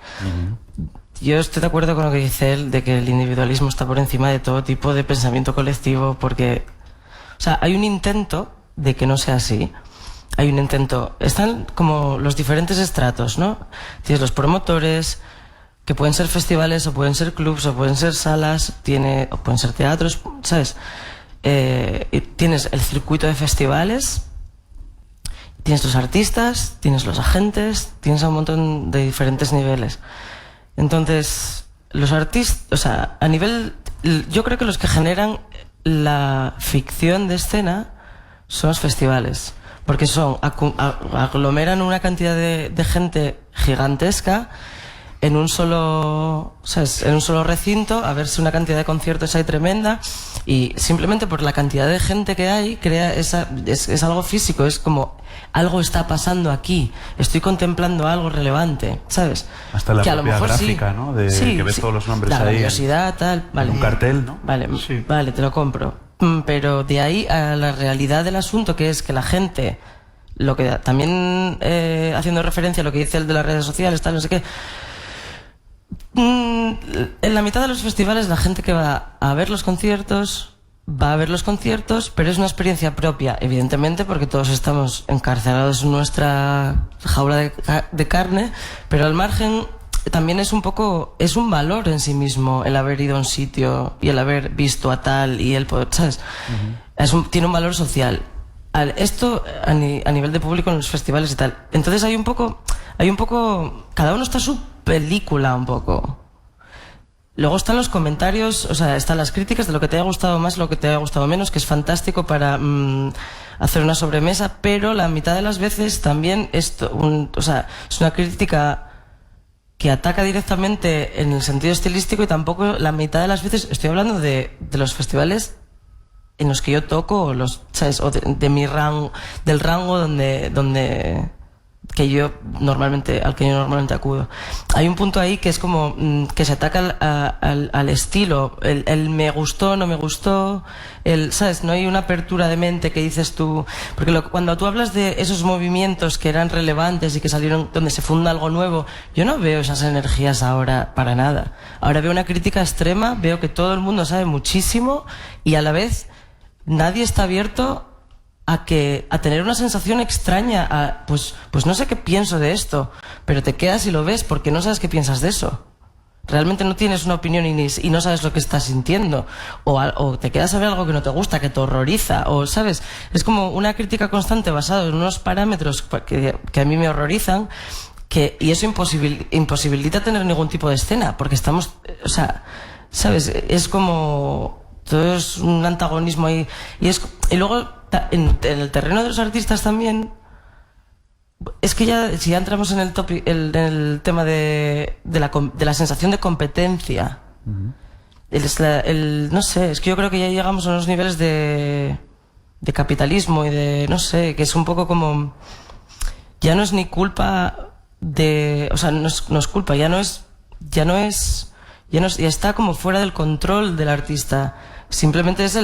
Yo estoy de acuerdo con lo que dice él, de que el individualismo está por encima de todo tipo de pensamiento colectivo, porque, o sea, hay un intento de que no sea así. Hay un intento. Están como los diferentes estratos, ¿no? Tienes los promotores, que pueden ser festivales, o pueden ser clubs, o pueden ser salas, o pueden ser teatros, ¿sabes? Tienes el circuito de festivales, tienes los artistas, tienes los agentes, tienes a un montón de diferentes niveles. Entonces, los artistas, o sea, a nivel... Yo creo que los que generan la ficción de escena son los festivales, porque aglomeran una cantidad de gente gigantesca en un solo, ¿sabes? En un solo recinto, a ver si una cantidad de conciertos hay tremenda, y simplemente por la cantidad de gente que hay es algo físico, es como algo está pasando aquí, estoy contemplando algo relevante, ¿sabes? Hasta la que propia a lo mejor gráfica, ¿no? Que ves todos los nombres la ahí, grandiosidad, tal, vale. Un cartel, ¿no? Vale, vale, te lo compro. Pero de ahí a la realidad del asunto, que es que la gente, lo que también haciendo referencia a lo que dice el de las redes sociales, tal, no sé qué, en la mitad de los festivales la gente que va a ver los conciertos va a ver los conciertos, pero es una experiencia propia, evidentemente, porque todos estamos encarcelados en nuestra jaula de carne, pero al margen también es un poco, es un valor en sí mismo el haber ido a un sitio y el haber visto a tal y el poder, ¿sabes? Tiene un valor social. Esto a nivel de público en los festivales y tal. Entonces hay un poco, cada uno está su película un poco. Luego están los comentarios, o sea, están las críticas de lo que te haya gustado más, lo que te haya gustado menos, que es fantástico para hacer una sobremesa, pero la mitad de las veces también es una crítica que ataca directamente en el sentido estilístico, y tampoco la mitad de las veces estoy hablando de los festivales en los que yo toco, o ¿sabes? O de mi rango, del rango donde que yo normalmente acudo. Hay un punto ahí que es como que se ataca al estilo, el me gustó, no me gustó, ¿sabes? No hay una apertura de mente que dices tú, porque cuando tú hablas de esos movimientos que eran relevantes y que salieron donde se funda algo nuevo, yo no veo esas energías ahora para nada. Ahora veo una crítica extrema, veo que todo el mundo sabe muchísimo y a la vez nadie está abierto a tener una sensación extraña, pues no sé qué pienso de esto, pero te quedas y lo ves porque no sabes qué piensas de eso. Realmente no tienes una opinión y no sabes lo que estás sintiendo, o te quedas a ver algo que no te gusta, que te horroriza, o ¿sabes? Es como una crítica constante basada en unos parámetros que a mí me horrorizan, y eso imposibilita tener ningún tipo de escena, porque estamos, o sea, ¿sabes? Es como todo es un antagonismo ahí, y luego en el terreno de los artistas también, es que si ya entramos en el tema de la sensación de competencia, no sé, es que yo creo que ya llegamos a unos niveles de capitalismo y de, no sé, que es un poco como, ya no es ni culpa o sea, no es culpa, ya está como fuera del control del artista, simplemente es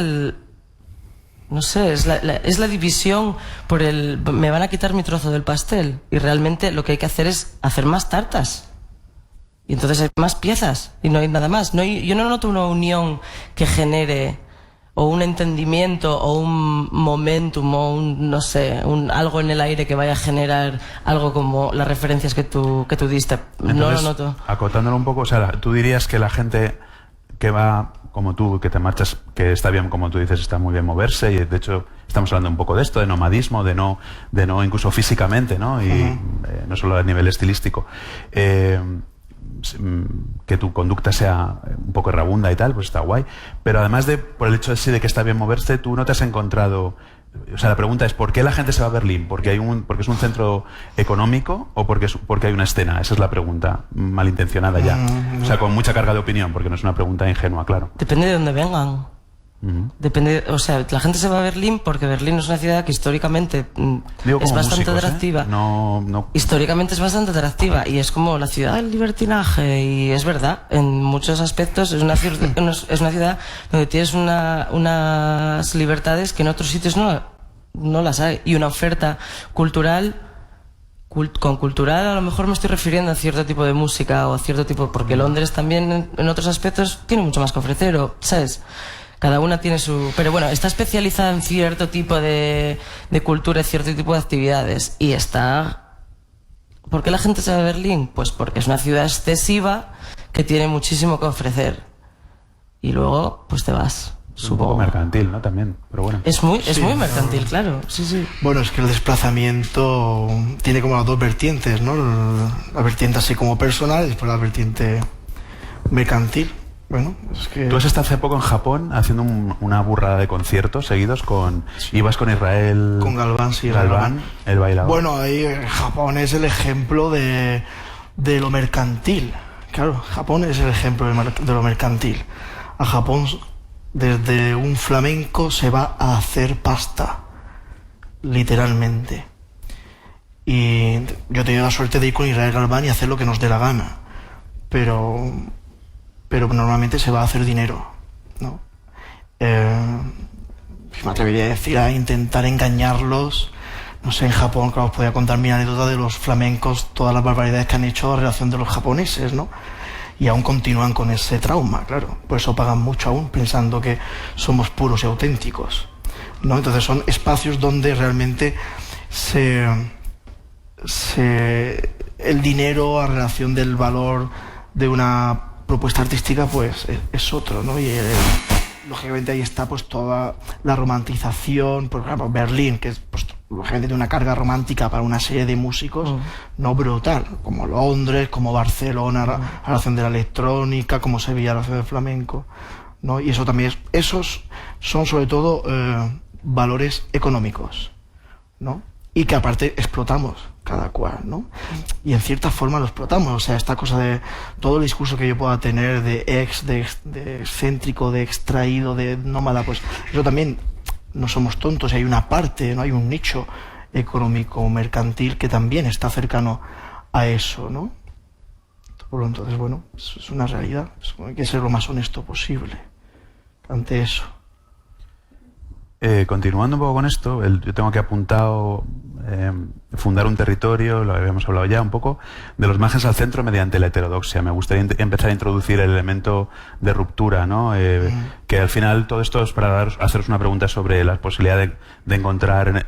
no sé, es la división por me van a quitar mi trozo del pastel, y realmente lo que hay que hacer es hacer más tartas, y entonces hay más piezas y no hay nada más. Yo no noto una unión que genere, o un entendimiento, o un momentum, o no sé, algo en el aire que vaya a generar algo como las referencias que tú diste. Entonces, no lo noto. Acotándolo un poco, o sea, tú dirías que la gente que va como tú, que te marchas, que está bien, como tú dices, está muy bien moverse, y de hecho estamos hablando un poco de esto, de nomadismo, de no incluso físicamente, ¿no? Y no solo a nivel estilístico. Que tu conducta sea un poco errabunda y tal, pues está guay. Pero además por el hecho de que está bien moverse, tú no te has encontrado... O sea, la pregunta es, ¿por qué la gente se va a Berlín? ¿Porque es un centro económico o porque hay una escena? Esa es la pregunta malintencionada ya. O sea, con mucha carga de opinión, porque no es una pregunta ingenua, claro. Depende de dónde vengan. Depende, o sea, la gente se va a Berlín porque Berlín es una ciudad que históricamente es bastante atractiva. Históricamente es bastante atractiva y es como la ciudad del libertinaje, y es verdad, en muchos aspectos es una ciudad donde tienes unas libertades que en otros sitios no las hay, y una oferta cultural. Con cultural a lo mejor me estoy refiriendo a cierto tipo de música o a cierto tipo, porque Londres también en otros aspectos tiene mucho más que ofrecer, ¿sabes? Cada una tiene su... Pero bueno, está especializada en cierto tipo de cultura, cierto tipo de actividades. Y está... ¿Por qué la gente se va a Berlín? Pues porque es una ciudad excesiva que tiene muchísimo que ofrecer. Y luego, pues te vas, supongo. Un poco mercantil, ¿no? También, pero bueno. Es muy mercantil, claro. Sí. Bueno, es que el desplazamiento tiene como las dos vertientes, ¿no? La vertiente así como personal y después la vertiente mercantil. Bueno, es que... Tú has estado hace poco en Japón haciendo una burrada de conciertos seguidos ibas con Israel... Con Galván, sí. Galván, el bailador. Bueno, ahí Japón es el ejemplo de lo mercantil. Claro, Japón es el ejemplo de lo mercantil. A Japón, desde un flamenco se va a hacer pasta, literalmente. Y yo he tenido la suerte de ir con Israel Galván y hacer lo que nos dé la gana. Pero normalmente se va a hacer dinero, ¿no? Me atrevería a decir, a intentar engañarlos. No sé, en Japón, claro, os podía contar mi anécdota de los flamencos, todas las barbaridades que han hecho a relación de los japoneses, ¿no? Y aún continúan con ese trauma, claro. Por eso pagan mucho aún, pensando que somos puros y auténticos, ¿no? Entonces son espacios donde realmente se el dinero a relación del valor de una propuesta artística, pues es otro, ¿no? Y lógicamente ahí está pues toda la romantización, por ejemplo Berlín, que es pues, lógicamente tiene una carga romántica para una serie de músicos no brutal, como Londres, como Barcelona, la relación de la electrónica, como Sevilla, la relación del flamenco, ¿no? Y eso también esos son sobre todo valores económicos, ¿no? Y que aparte explotamos cada cual, ¿no? Y en cierta forma lo explotamos, o sea, esta cosa de todo el discurso que yo pueda tener de excéntrico, de extraído, de nómada, pues eso también no somos tontos, hay una parte, no hay un nicho económico mercantil que también está cercano a eso, ¿no? Entonces, bueno, es una realidad, hay que ser lo más honesto posible ante eso. Continuando un poco con esto, yo tengo aquí apuntado fundar un territorio, lo habíamos hablado ya un poco, de los márgenes al centro mediante la heterodoxia. Me gustaría empezar a introducir el elemento de ruptura, ¿no? Que al final todo esto es para haceros una pregunta sobre la posibilidad de encontrar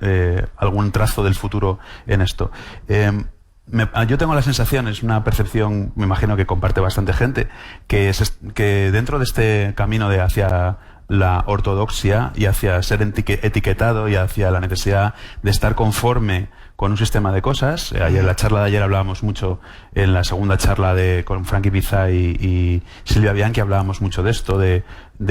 algún trazo del futuro en esto. Yo tengo la sensación, es una percepción, me imagino que comparte bastante gente, que dentro de este camino de hacia la ortodoxia y hacia ser etiquetado y hacia la necesidad de estar conforme con un sistema de cosas. Ayer, en la charla de ayer hablábamos mucho, en la segunda charla con Frankie Pizza y Silvia Bianchi hablábamos mucho de esto, de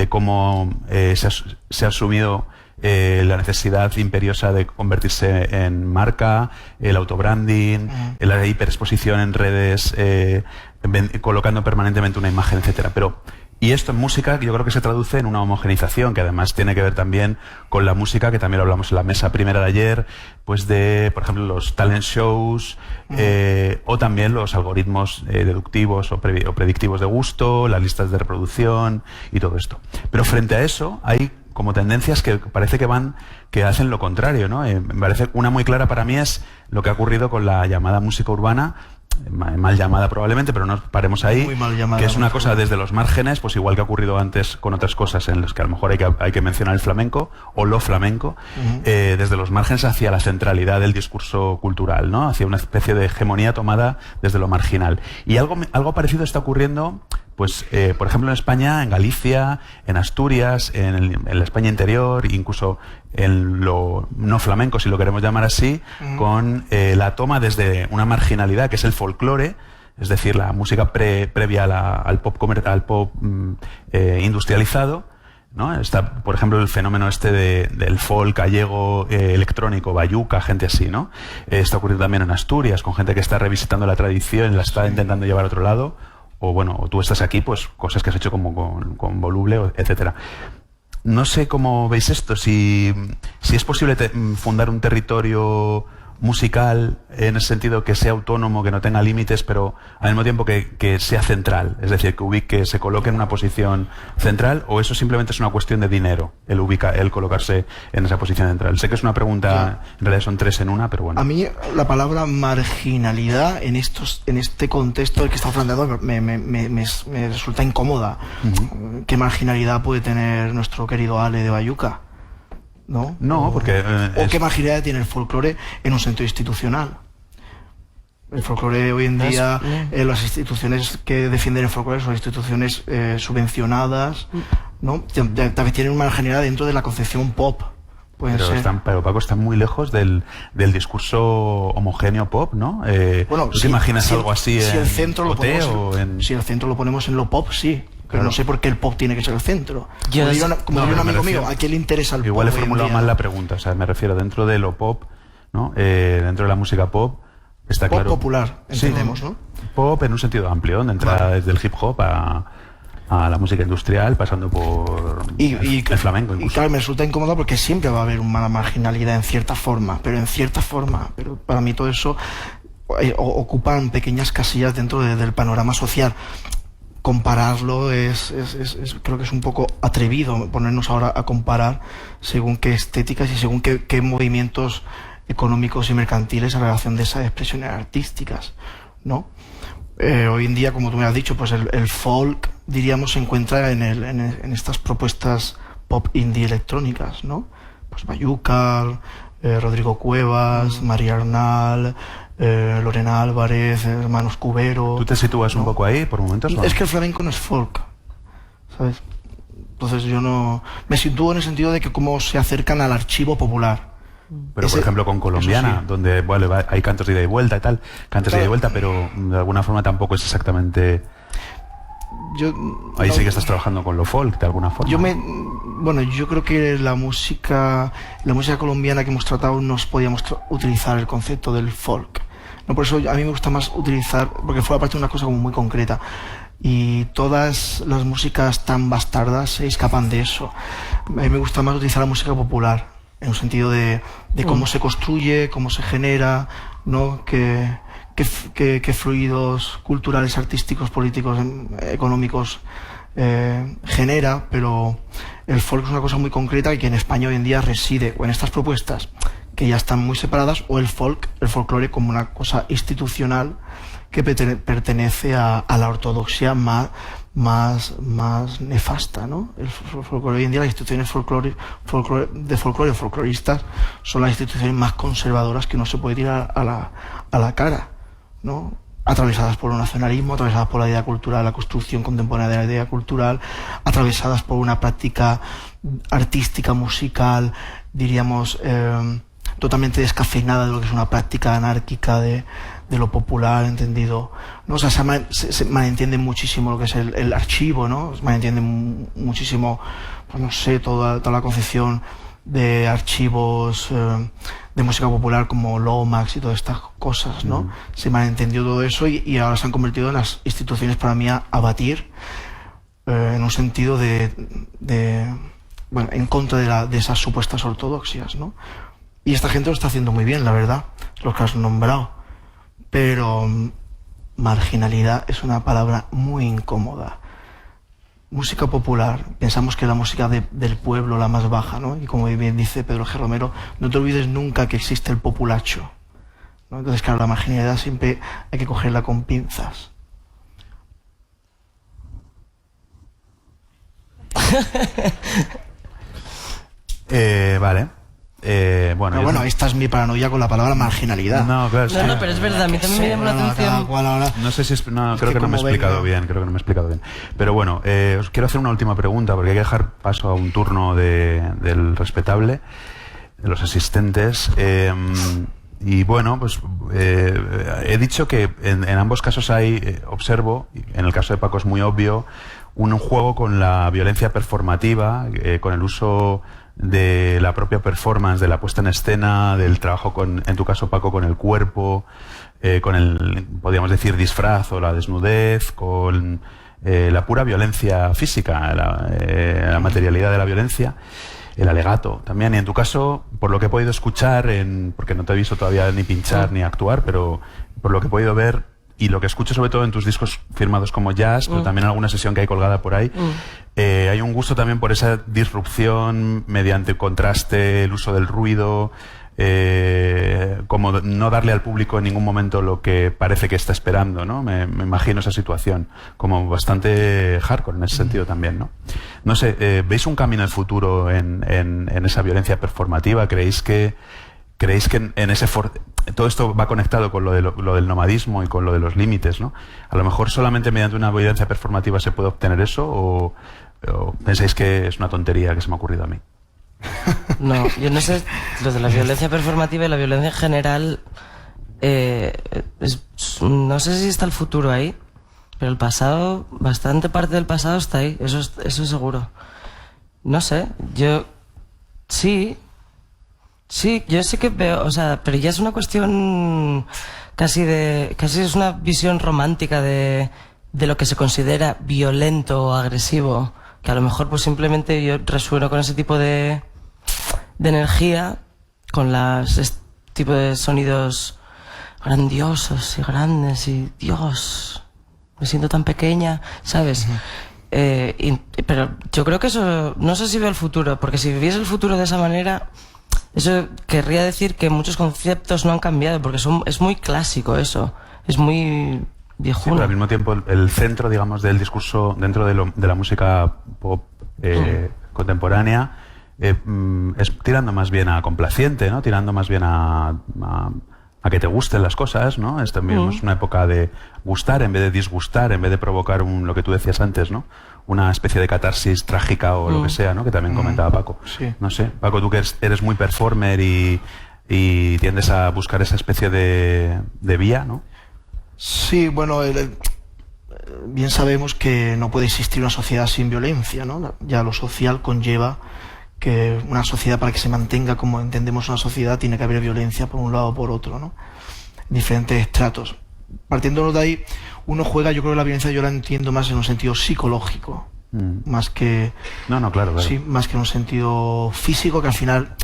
cómo se ha asumido la necesidad imperiosa de convertirse en marca, el autobranding, la hiperexposición en redes, colocando permanentemente una imagen, etcétera. Y esto en música yo creo que se traduce en una homogeneización que además tiene que ver también con la música, que también lo hablamos en la mesa primera de ayer, pues de, por ejemplo, los talent shows, o también los algoritmos deductivos o predictivos de gusto, las listas de reproducción y todo esto. Pero frente a eso hay como tendencias que parece que hacen lo contrario, ¿no? Me parece una muy clara para mí es lo que ha ocurrido con la llamada música urbana, mal llamada probablemente, pero no paremos ahí, que es una cosa desde los márgenes, pues igual que ha ocurrido antes con otras cosas en las que a lo mejor hay que mencionar el flamenco o lo flamenco, desde los márgenes hacia la centralidad del discurso cultural, ¿no? Hacia una especie de hegemonía tomada desde lo marginal. Y algo parecido está ocurriendo, pues, por ejemplo, en España, en Galicia, en Asturias, en la España interior, incluso en lo no flamenco, si lo queremos llamar así, con la toma desde una marginalidad que es el folclore, es decir, la música previa al pop industrializado, ¿no? Está, por ejemplo, el fenómeno del folk gallego electrónico, bayuca, gente así, ¿no? Está ocurriendo también en Asturias, con gente que está revisitando la tradición, la está intentando llevar a otro lado, o tú estás aquí, pues cosas que has hecho como con Voluble, etcétera. No sé cómo veis esto, si es posible fundar un territorio musical en el sentido que sea autónomo, que no tenga límites, pero al mismo tiempo que sea central, es decir, que se coloque en una posición central, o eso simplemente es una cuestión de dinero, el colocarse en esa posición central. Sé que es una pregunta, en realidad son tres en una, pero bueno. A mí la palabra marginalidad en este contexto del que está hablando me resulta incómoda. ¿Qué marginalidad puede tener nuestro querido Ale de Bayuca? No, porque... ¿O qué marginalidad tiene el folclore en un sentido institucional? El folclore hoy en día, las instituciones que defienden el folclore son instituciones subvencionadas, ¿no? También tienen una marginalidad dentro de la concepción pop. Pero Paco, están muy lejos del discurso homogéneo pop, ¿no? Bueno, ¿tú te imaginas algo así si en el centro lo ponemos si el centro lo ponemos en lo pop, sí. Pero no sé por qué el pop tiene que ser el centro. Como diría un amigo mío, ¿a quién le interesa el pop? Igual he formulado mal la pregunta, o sea, me refiero dentro de lo pop, ¿no? Dentro de la música pop, está pop claro. Pop popular, entendemos, sí, ¿no? Pop en un sentido amplio, donde entra desde el hip hop a la música industrial, pasando por el flamenco incluso. Y claro, me resulta incómodo porque siempre va a haber una marginalidad en cierta forma, pero para mí todo eso ocupan pequeñas casillas dentro del panorama social. Compararlo creo que es un poco atrevido ponernos ahora a comparar según qué estéticas y según qué movimientos económicos y mercantiles a relación de esas expresiones artísticas, ¿no? Hoy en día, como tú me has dicho, pues el folk, diríamos, se encuentra en estas propuestas pop indie electrónicas, ¿no? Pues Bayuca, Rodrigo Cuevas, María Arnal, Lorena Álvarez, hermanos Cubero. ¿Tú te sitúas un poco ahí por momentos? ¿O no? Es que el flamenco no es folk, ¿sabes? Entonces yo no... Me sitúo en el sentido de que cómo se acercan al archivo popular. Pero por ejemplo con Colombiana, sí, donde hay cantos de ida y vuelta y tal, cantos de ida y vuelta, pero de alguna forma tampoco es exactamente... Ahí sí que estás trabajando con lo folk, de alguna forma. Bueno, yo creo que la música colombiana que hemos tratado nos podíamos utilizar el concepto del folk. No, por eso a mí me gusta más utilizar, porque fue aparte una cosa como muy concreta. Y todas las músicas tan bastardas se escapan de eso. A mí me gusta más utilizar la música popular, en un sentido de cómo se construye, cómo se genera, ¿no? Qué fluidos culturales, artísticos, políticos, económicos genera, pero el folk es una cosa muy concreta y que en España hoy en día reside o en estas propuestas que ya están muy separadas, o el folclore como una cosa institucional que pertenece a la ortodoxia más nefasta, ¿no? El folclore hoy en día, las instituciones de folcloristas son las instituciones más conservadoras que no se puede tirar a la cara, ¿no? Atravesadas por un nacionalismo, atravesadas por la idea cultural, la construcción contemporánea de la idea cultural, atravesadas por una práctica artística, musical, diríamos, totalmente descafeinada de lo que es una práctica anárquica de lo popular, entendido, ¿no? O sea, se malentiende muchísimo lo que es el archivo, ¿no? Se malentiende muchísimo, pues no sé, toda la concepción de archivos de música popular como Lomax y todas estas cosas, ¿no? Se malentendió todo eso y ahora se han convertido en las instituciones para mí a batir, en un sentido bueno, en contra de esas supuestas ortodoxias, ¿no? Y esta gente lo está haciendo muy bien, la verdad, los que has nombrado. Pero marginalidad es una palabra muy incómoda. Música popular, pensamos que es la música del pueblo, la más baja, ¿no? Y como bien dice Pedro G. Romero, no te olvides nunca que existe el populacho, ¿no? Entonces, claro, la marginalidad siempre hay que cogerla con pinzas. Vale. Bueno, esta es mi paranoia con la palabra marginalidad. No, claro, No, pero es verdad, a mí también me llamó la atención. No sé si creo que no me he explicado bien, Pero bueno, os quiero hacer una última pregunta, porque hay que dejar paso a un turno del respetable, de los asistentes. Y bueno, pues he dicho que en ambos casos observo, en el caso de Paco es muy obvio, un juego con la violencia performativa, con el uso de la propia performance, de la puesta en escena, del trabajo en tu caso, Paco, con el cuerpo, con el, podríamos decir, disfraz o la desnudez, con la pura violencia física, la materialidad de la violencia, el alegato también. Y en tu caso, por lo que he podido escuchar, porque no te he visto todavía ni pinchar ni actuar, pero por lo que he podido ver y lo que escucho sobre todo en tus discos firmados como jazz, pero también en alguna sesión que hay colgada por ahí, hay un gusto también por esa disrupción mediante contraste, el uso del ruido, como no darle al público en ningún momento lo que parece que está esperando, ¿no? Me imagino esa situación como bastante hardcore en ese sentido también, ¿no? No sé, ¿veis un camino de futuro en esa violencia performativa? ¿Creéis que en ese todo esto va conectado con lo del nomadismo y con lo de los límites, ¿no? A lo mejor solamente mediante una violencia performativa se puede obtener eso, o pensáis que es una tontería que se me ha ocurrido a mí. No, yo no sé, lo de la violencia performativa y la violencia en general, no sé si está el futuro ahí, pero el pasado, bastante parte del pasado está ahí, eso seguro. No sé, yo sí, yo sí que veo, o sea, pero ya es una cuestión casi es una visión romántica de lo que se considera violento o agresivo, que a lo mejor pues simplemente yo resueno con ese tipo de energía, con tipo de sonidos grandiosos y grandes y Dios, me siento tan pequeña, ¿sabes? Pero yo creo que eso, no sé si veo el futuro, porque si viviese el futuro de esa manera, eso querría decir que muchos conceptos no han cambiado, porque es muy clásico eso, es muy viejuno. Sí, pero al mismo tiempo el centro, digamos, del discurso dentro de la música pop contemporánea es tirando más bien a complaciente, ¿no? Tirando más bien a a que te gusten las cosas, ¿no? Es también es una época de gustar en vez de disgustar, en vez de provocar lo que tú decías antes, ¿no? Una especie de catarsis trágica o lo que sea, ¿no? Que también comentaba Paco. Sí. No sé, Paco, tú que eres muy performer y tiendes a buscar esa especie de vía, ¿no? Sí, bueno, bien sabemos que no puede existir una sociedad sin violencia, ¿no? Ya lo social conlleva que una sociedad, para que se mantenga como entendemos una sociedad, tiene que haber violencia por un lado o por otro, ¿no? Diferentes estratos. Partiéndonos de ahí, uno juega, yo creo que la violencia yo la entiendo más en un sentido psicológico, más que... No, claro. Sí, más que en un sentido físico, que al final,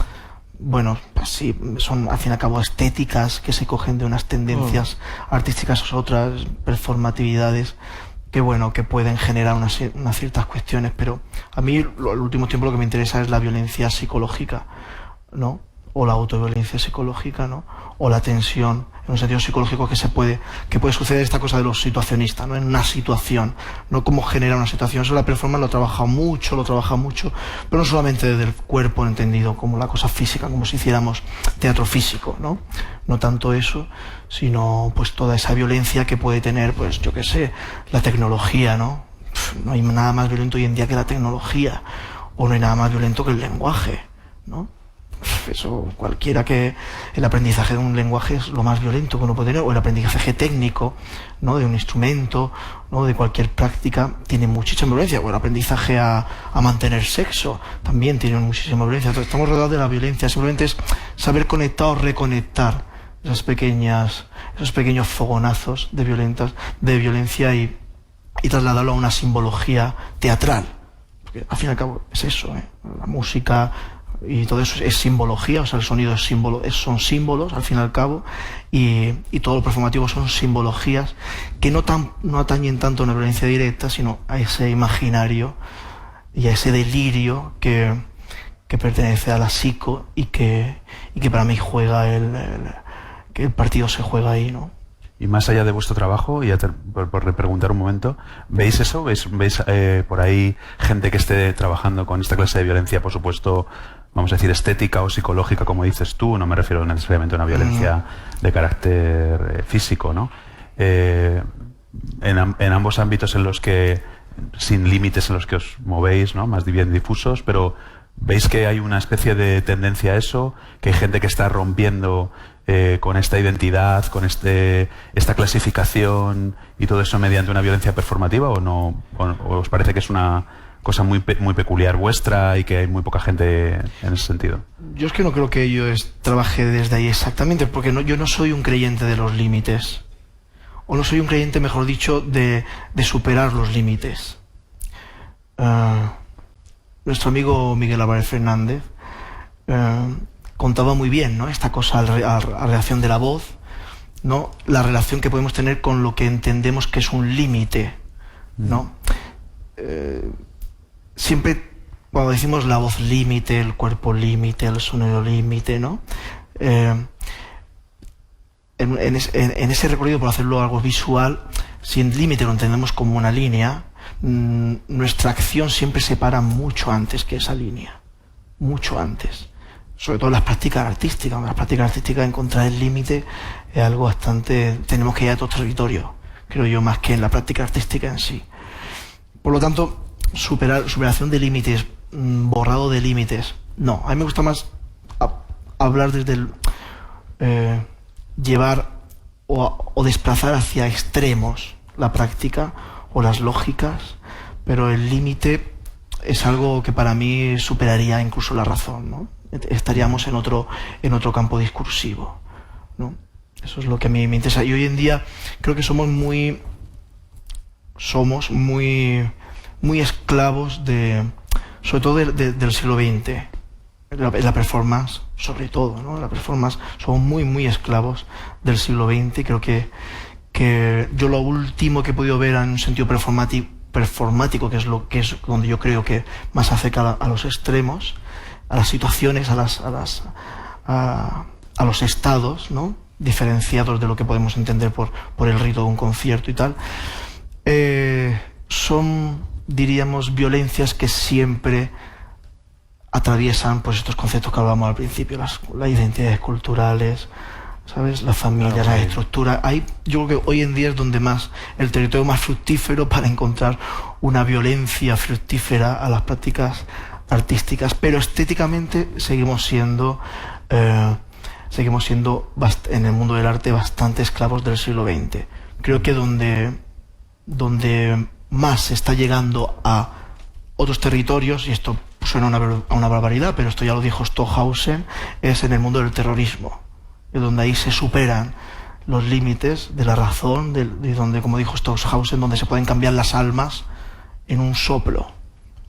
bueno, pues sí, son al fin y al cabo estéticas que se cogen de unas tendencias artísticas o otras performatividades que bueno, que pueden generar unas ciertas cuestiones, pero a mí el último tiempo lo que me interesa es la violencia psicológica, ¿no? O la autoviolencia psicológica, ¿no? O la tensión, en un sentido psicológico que puede suceder esta cosa de los situacionistas, ¿no? En una situación, no cómo genera una situación. Eso la performance lo trabaja mucho, pero no solamente desde el cuerpo entendido como la cosa física, como si hiciéramos teatro físico, ¿no? No tanto eso, sino pues toda esa violencia que puede tener, pues yo qué sé, la tecnología, ¿no? No hay nada más violento hoy en día que la tecnología, o no hay nada más violento que el lenguaje, ¿no? Eso, cualquiera, que el aprendizaje de un lenguaje es lo más violento que uno puede tener, o el aprendizaje técnico, ¿no? De un instrumento, ¿no? De cualquier práctica, tiene muchísima violencia, o el aprendizaje a mantener sexo también tiene muchísima violencia. Entonces, estamos rodeados de la violencia, simplemente es saber conectar o reconectar esos pequeños fogonazos de violencia y trasladarlo a una simbología teatral, porque al fin y al cabo es eso, la música y todo eso es simbología, o sea, el sonido es símbolo, son símbolos al fin y al cabo, y todo lo performativo son simbologías que no atañen tanto a una violencia directa, sino a ese imaginario y a ese delirio que pertenece a la psico y que para mí juega que el partido se juega ahí, ¿no? Y más allá de vuestro trabajo, y por preguntar un momento, ¿veis eso? ¿Veis por ahí gente que esté trabajando con esta clase de violencia, por supuesto, vamos a decir, estética o psicológica, como dices tú? No me refiero necesariamente a una violencia de carácter físico, ¿no? En ambos ámbitos en los que, sin límites en los que os movéis, ¿no? Más bien difusos, pero ¿veis que hay una especie de tendencia a eso? ¿Que hay gente que está rompiendo con esta identidad, con esta clasificación y todo eso mediante una violencia performativa, o no? ¿O os parece que es una cosa muy peculiar vuestra y que hay muy poca gente en ese sentido? Yo es que no creo que yo trabaje desde ahí exactamente, porque yo no soy un creyente de los límites, o no soy un creyente, mejor dicho, de superar los límites. Nuestro amigo Miguel Álvarez Fernández contaba muy bien, ¿no? Esta cosa a relación de la voz, ¿no? La relación que podemos tener con lo que entendemos que es un límite, ¿no? Siempre cuando decimos la voz límite, el cuerpo límite, el sonido límite, ¿no? En ese recorrido, por hacerlo algo visual, si el límite lo entendemos como una línea, nuestra acción siempre se para mucho antes que esa línea, mucho antes. Sobre todo en las prácticas artísticas. En las prácticas artísticas encontrar el límite es algo bastante... Tenemos que ir a otro territorio, creo yo, más que en la práctica artística en sí. Por lo tanto, superación de límites, borrado de límites, no. A mí me gusta más hablar desde el... llevar o desplazar hacia extremos la práctica o las lógicas, pero el límite es algo que para mí superaría incluso la razón, ¿no? Estaríamos en otro campo discursivo, ¿no? Eso es lo que a mí me interesa. Y hoy en día creo que somos muy esclavos sobre todo del siglo XX, la performance, sobre todo, ¿no? La performance, somos muy esclavos del siglo XX. Y creo que yo lo último que he podido ver en un sentido performático, que es donde yo creo que más se acerca a los extremos, a las situaciones, a los estados, ¿no? Diferenciados de lo que podemos entender por el rito de un concierto y tal, son, diríamos, violencias que siempre atraviesan pues estos conceptos que hablábamos al principio, las identidades culturales, ¿sabes? La familia, Claro, la sí. estructura. Ahí, yo creo que hoy en día es donde más, el territorio más fructífero para encontrar una violencia fructífera a las prácticas artísticas, pero estéticamente seguimos siendo en el mundo del arte bastante esclavos del siglo XX. Creo que donde más se está llegando a otros territorios, y esto suena a una barbaridad, pero esto ya lo dijo Stockhausen, es en el mundo del terrorismo, y donde ahí se superan los límites de la razón, de donde, como dijo Stockhausen, donde se pueden cambiar las almas en un soplo,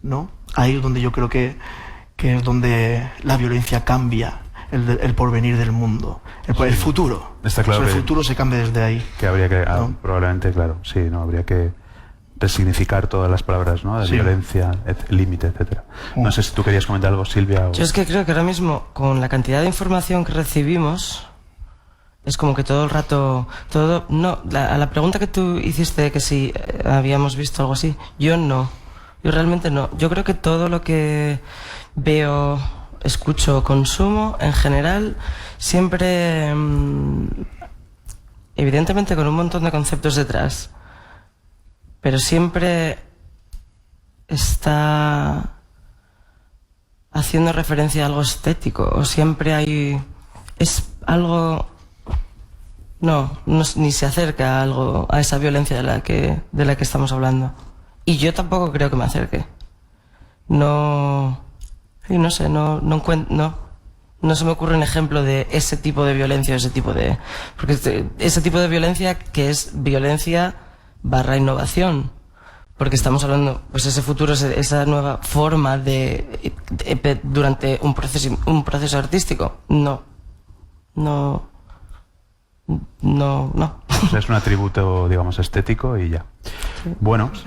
¿no? Ahí es donde yo creo que es donde la violencia cambia el porvenir del mundo, el futuro. Está claro O sea, el que- futuro se cambia desde ahí. Que habría que, ¿No? probablemente, claro, sí, no habría que resignificar todas las palabras, ¿no? De Sí. violencia, límite, etcétera. No sé si tú querías comentar algo, Silvia. O... Yo es que creo que ahora mismo, con la cantidad de información que recibimos, es como que todo el rato, a la pregunta que tú hiciste de que si habíamos visto algo así, yo realmente no. Yo creo que todo lo que veo, escucho, consumo, en general, siempre, evidentemente con un montón de conceptos detrás, pero siempre está haciendo referencia a algo estético, o siempre es algo, ni se acerca a algo, a esa violencia de la que estamos hablando. Y yo tampoco creo que me acerque. No sé, no se me ocurre un ejemplo de ese tipo de violencia, porque ese tipo de violencia que es violencia / innovación. Porque estamos hablando, pues ese futuro, esa nueva forma durante un proceso artístico. No. O sea, es un atributo, digamos, estético y ya. Bueno, pues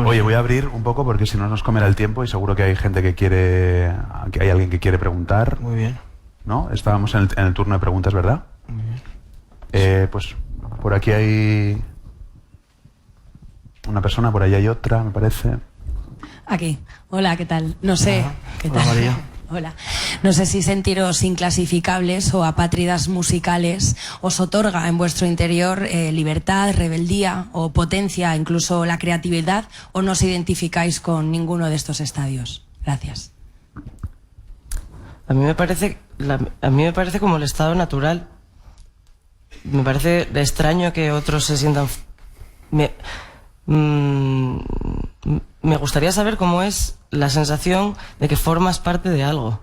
oye, sí. voy a abrir un poco porque si no nos comerá el tiempo y seguro que hay gente que hay alguien que quiere preguntar, Muy bien. ¿no? Estábamos en el turno de preguntas, ¿verdad? Muy bien. Pues por aquí hay una persona, por ahí hay otra, me parece. Aquí. Hola, ¿qué tal? No sé. Hola. ¿Qué Hola, tal? María. Hola. No sé si sentiros inclasificables o apátridas musicales os otorga en vuestro interior libertad, rebeldía o potencia, incluso la creatividad, o no os identificáis con ninguno de estos estadios. Gracias. A mí me parece como el estado natural. Me parece extraño que otros se sientan... Me gustaría saber cómo es la sensación de que formas parte de algo,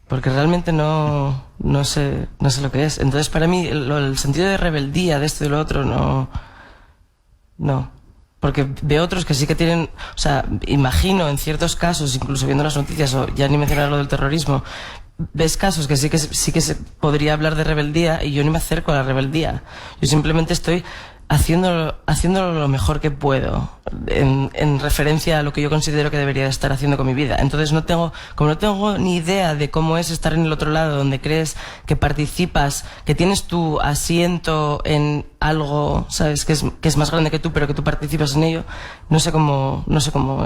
porque realmente no sé lo que es. Entonces, para mí el sentido de rebeldía de esto y lo otro no, porque veo otros que sí que tienen, o sea, imagino en ciertos casos, incluso viendo las noticias, o ya ni mencionar lo del terrorismo, ves casos que sí que se podría hablar de rebeldía, y yo ni me acerco a la rebeldía. Yo simplemente estoy haciéndolo lo mejor que puedo en referencia a lo que yo considero que debería estar haciendo con mi vida. Entonces como no tengo ni idea de cómo es estar en el otro lado, donde crees que participas, que tienes tu asiento en algo, sabes, que es más grande que tú, pero que tú participas en ello, no sé cómo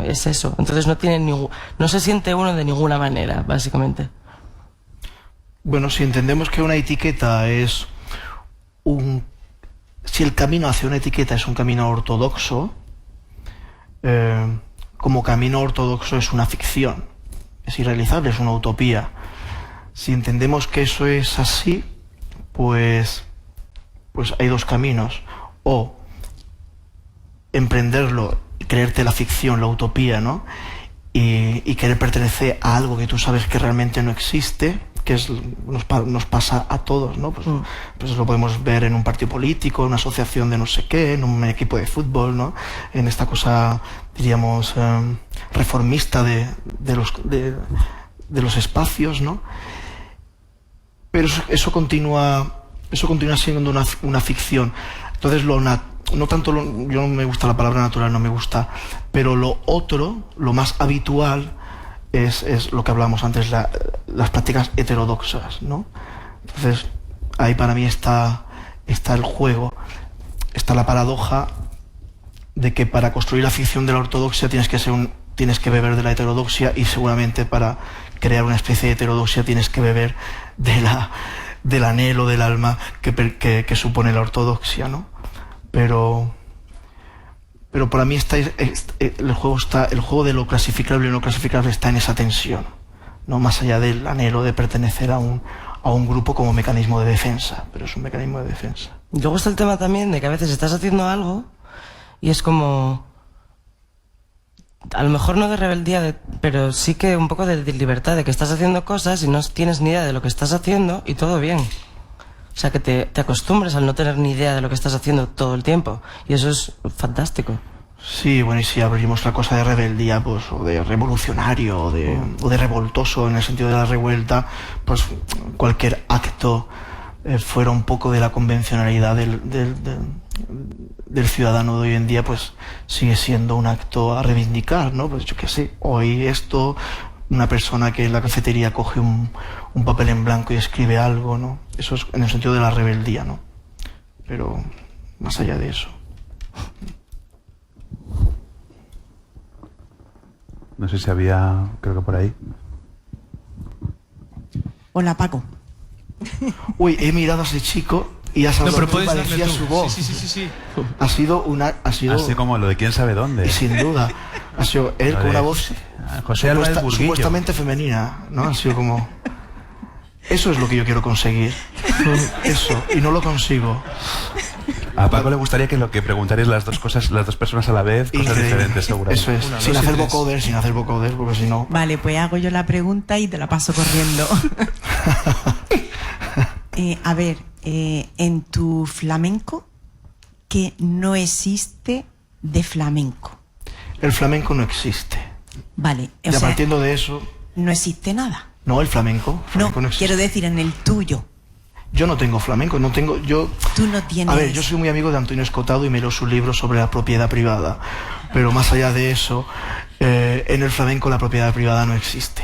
es eso. Entonces no se siente uno de ninguna manera, básicamente. Bueno, si entendemos que una etiqueta es si el camino hacia una etiqueta es un camino ortodoxo, como camino ortodoxo es una ficción, es irrealizable, es una utopía. Si entendemos que eso es así, pues hay dos caminos: o emprenderlo, creerte la ficción, la utopía, ¿no? Y querer pertenecer a algo que tú sabes que realmente no existe, que nos pasa a todos, ¿no? Pues lo podemos ver en un partido político, en una asociación de no sé qué, en un equipo de fútbol, ¿no? En esta cosa, diríamos, reformista de los espacios, ¿no? Pero eso continúa siendo una ficción. Entonces yo no me gusta la palabra natural, no me gusta, pero lo otro, lo más habitual, es lo que hablábamos antes, las prácticas heterodoxas, ¿no? Entonces, ahí para mí está el juego, está la paradoja de que para construir la ficción de la ortodoxia tienes que beber de la heterodoxia, y seguramente para crear una especie de heterodoxia tienes que beber de del anhelo del alma que supone la ortodoxia, ¿no? Pero para mí el juego de lo clasificable y no clasificable está en esa tensión, no más allá del anhelo de pertenecer a un grupo como mecanismo de defensa, pero es un mecanismo de defensa. Luego está el tema también de que a veces estás haciendo algo y es como, a lo mejor no de rebeldía, pero sí que un poco de libertad, de que estás haciendo cosas y no tienes ni idea de lo que estás haciendo y todo bien. O sea, que te acostumbres al no tener ni idea de lo que estás haciendo todo el tiempo. Y eso es fantástico. Sí, bueno, y si abrimos la cosa de rebeldía, pues, o de revolucionario, o de revoltoso en el sentido de la revuelta, pues cualquier acto fuera un poco de la convencionalidad del ciudadano de hoy en día, pues sigue siendo un acto a reivindicar, ¿no? Pues yo qué sé, hoy esto, una persona que en la cafetería coge un papel en blanco y escribe algo, ¿no? Eso es en el sentido de la rebeldía, ¿no? Pero más allá de eso. No sé si había, creo que por ahí. Hola, Paco. Uy, he mirado a ese chico y has hablado muy parecida a su voz. Sí. Ha sido así como lo de quién sabe dónde. Y sin duda, ha sido él con una voz José Álvarez Burguillo. supuestamente femenina, ¿no? Ha sido como... Eso es lo que yo quiero conseguir. Eso, y no lo consigo. A Paco le gustaría que lo que preguntarais las dos personas a la vez, cosas Increíble. diferentes, seguramente. Eso es, sin hacer vocoder, porque si no... Vale, pues hago yo la pregunta y te la paso corriendo. A ver, en tu flamenco, ¿qué no existe de flamenco? El flamenco no existe. Vale, o Ya sea, partiendo de eso... no existe nada. No, el flamenco no existe. Quiero decir, en el tuyo. Yo no tengo flamenco, no tengo... Tú no tienes... A ver, yo soy muy amigo de Antonio Escotado y me leo sus libros sobre la propiedad privada. Pero más allá de eso, en el flamenco la propiedad privada no existe.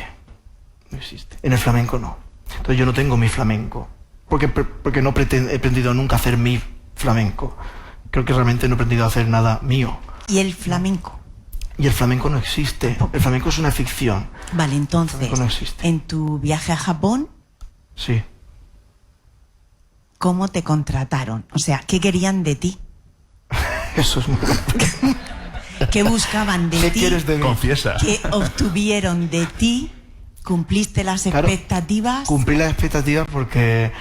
No existe. En el flamenco no. Entonces yo no tengo mi flamenco. Porque no he aprendido nunca a hacer mi flamenco. Creo que realmente no he aprendido a hacer nada mío. ¿Y el flamenco? Y el flamenco no existe. El flamenco es una ficción. Vale, entonces, El flamenco no existe. en tu viaje a Japón, Sí. ¿cómo te contrataron? O sea, ¿qué querían de ti? Eso es muy... ¿Qué buscaban de ¿Qué ti? quieres de mí? Confiesa. ¿Qué obtuvieron de ti? ¿Cumpliste las Claro, expectativas? Cumplí las expectativas porque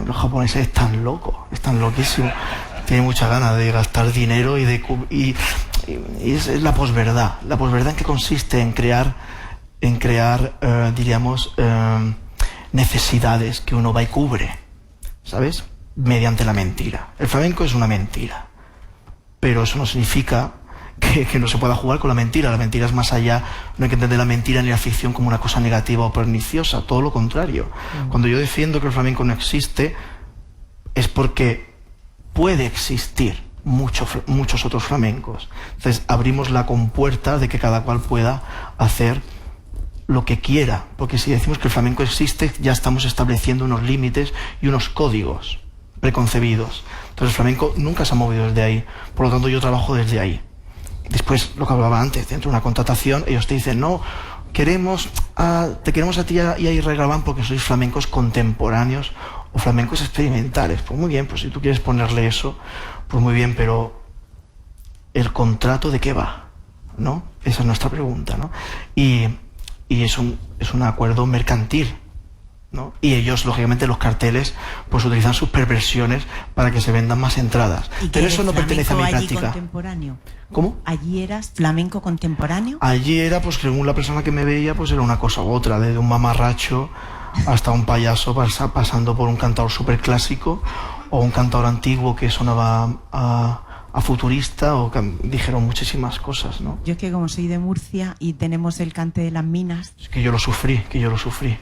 los japoneses están locos, están loquísimos. Tienen muchas ganas de gastar dinero y es la posverdad. La posverdad en que consiste en crear diríamos, necesidades que uno va y cubre, ¿sabes? Mediante la mentira. El flamenco es una mentira, pero eso no significa que no se pueda jugar con la mentira. La mentira es más allá. No hay que entender la mentira ni la ficción como una cosa negativa o perniciosa, todo lo contrario. Cuando yo defiendo que el flamenco no existe, es porque puede existir muchos otros flamencos. Entonces abrimos la compuerta de que cada cual pueda hacer lo que quiera, porque si decimos que el flamenco existe, ya estamos estableciendo unos límites y unos códigos preconcebidos. Entonces el flamenco nunca se ha movido desde ahí, por lo tanto yo trabajo desde ahí. Después, lo que hablaba antes, dentro de una contratación, ellos te dicen, no, te queremos a ti y a Israel Galván porque sois flamencos contemporáneos o flamencos experimentales. Pues muy bien, pues si tú quieres ponerle eso, pues muy bien, pero ¿el contrato de qué va? ¿No? Esa es nuestra pregunta, ¿no? Y es un acuerdo mercantil, ¿no? Y ellos, lógicamente, los carteles, pues utilizan sus perversiones para que se vendan más entradas. Pero eso no pertenece a mi práctica. Contemporáneo? ¿Cómo? ¿Allí eras flamenco contemporáneo? Allí era, pues según la persona que me veía, pues era una cosa u otra, desde un mamarracho hasta un payaso, pasando por un cantador súper clásico o un cantador antiguo que sonaba a futurista, o que dijeron muchísimas cosas, ¿no? Yo es que como soy de Murcia y tenemos el cante de las minas... Es que yo lo sufrí. Que yo lo sufrí.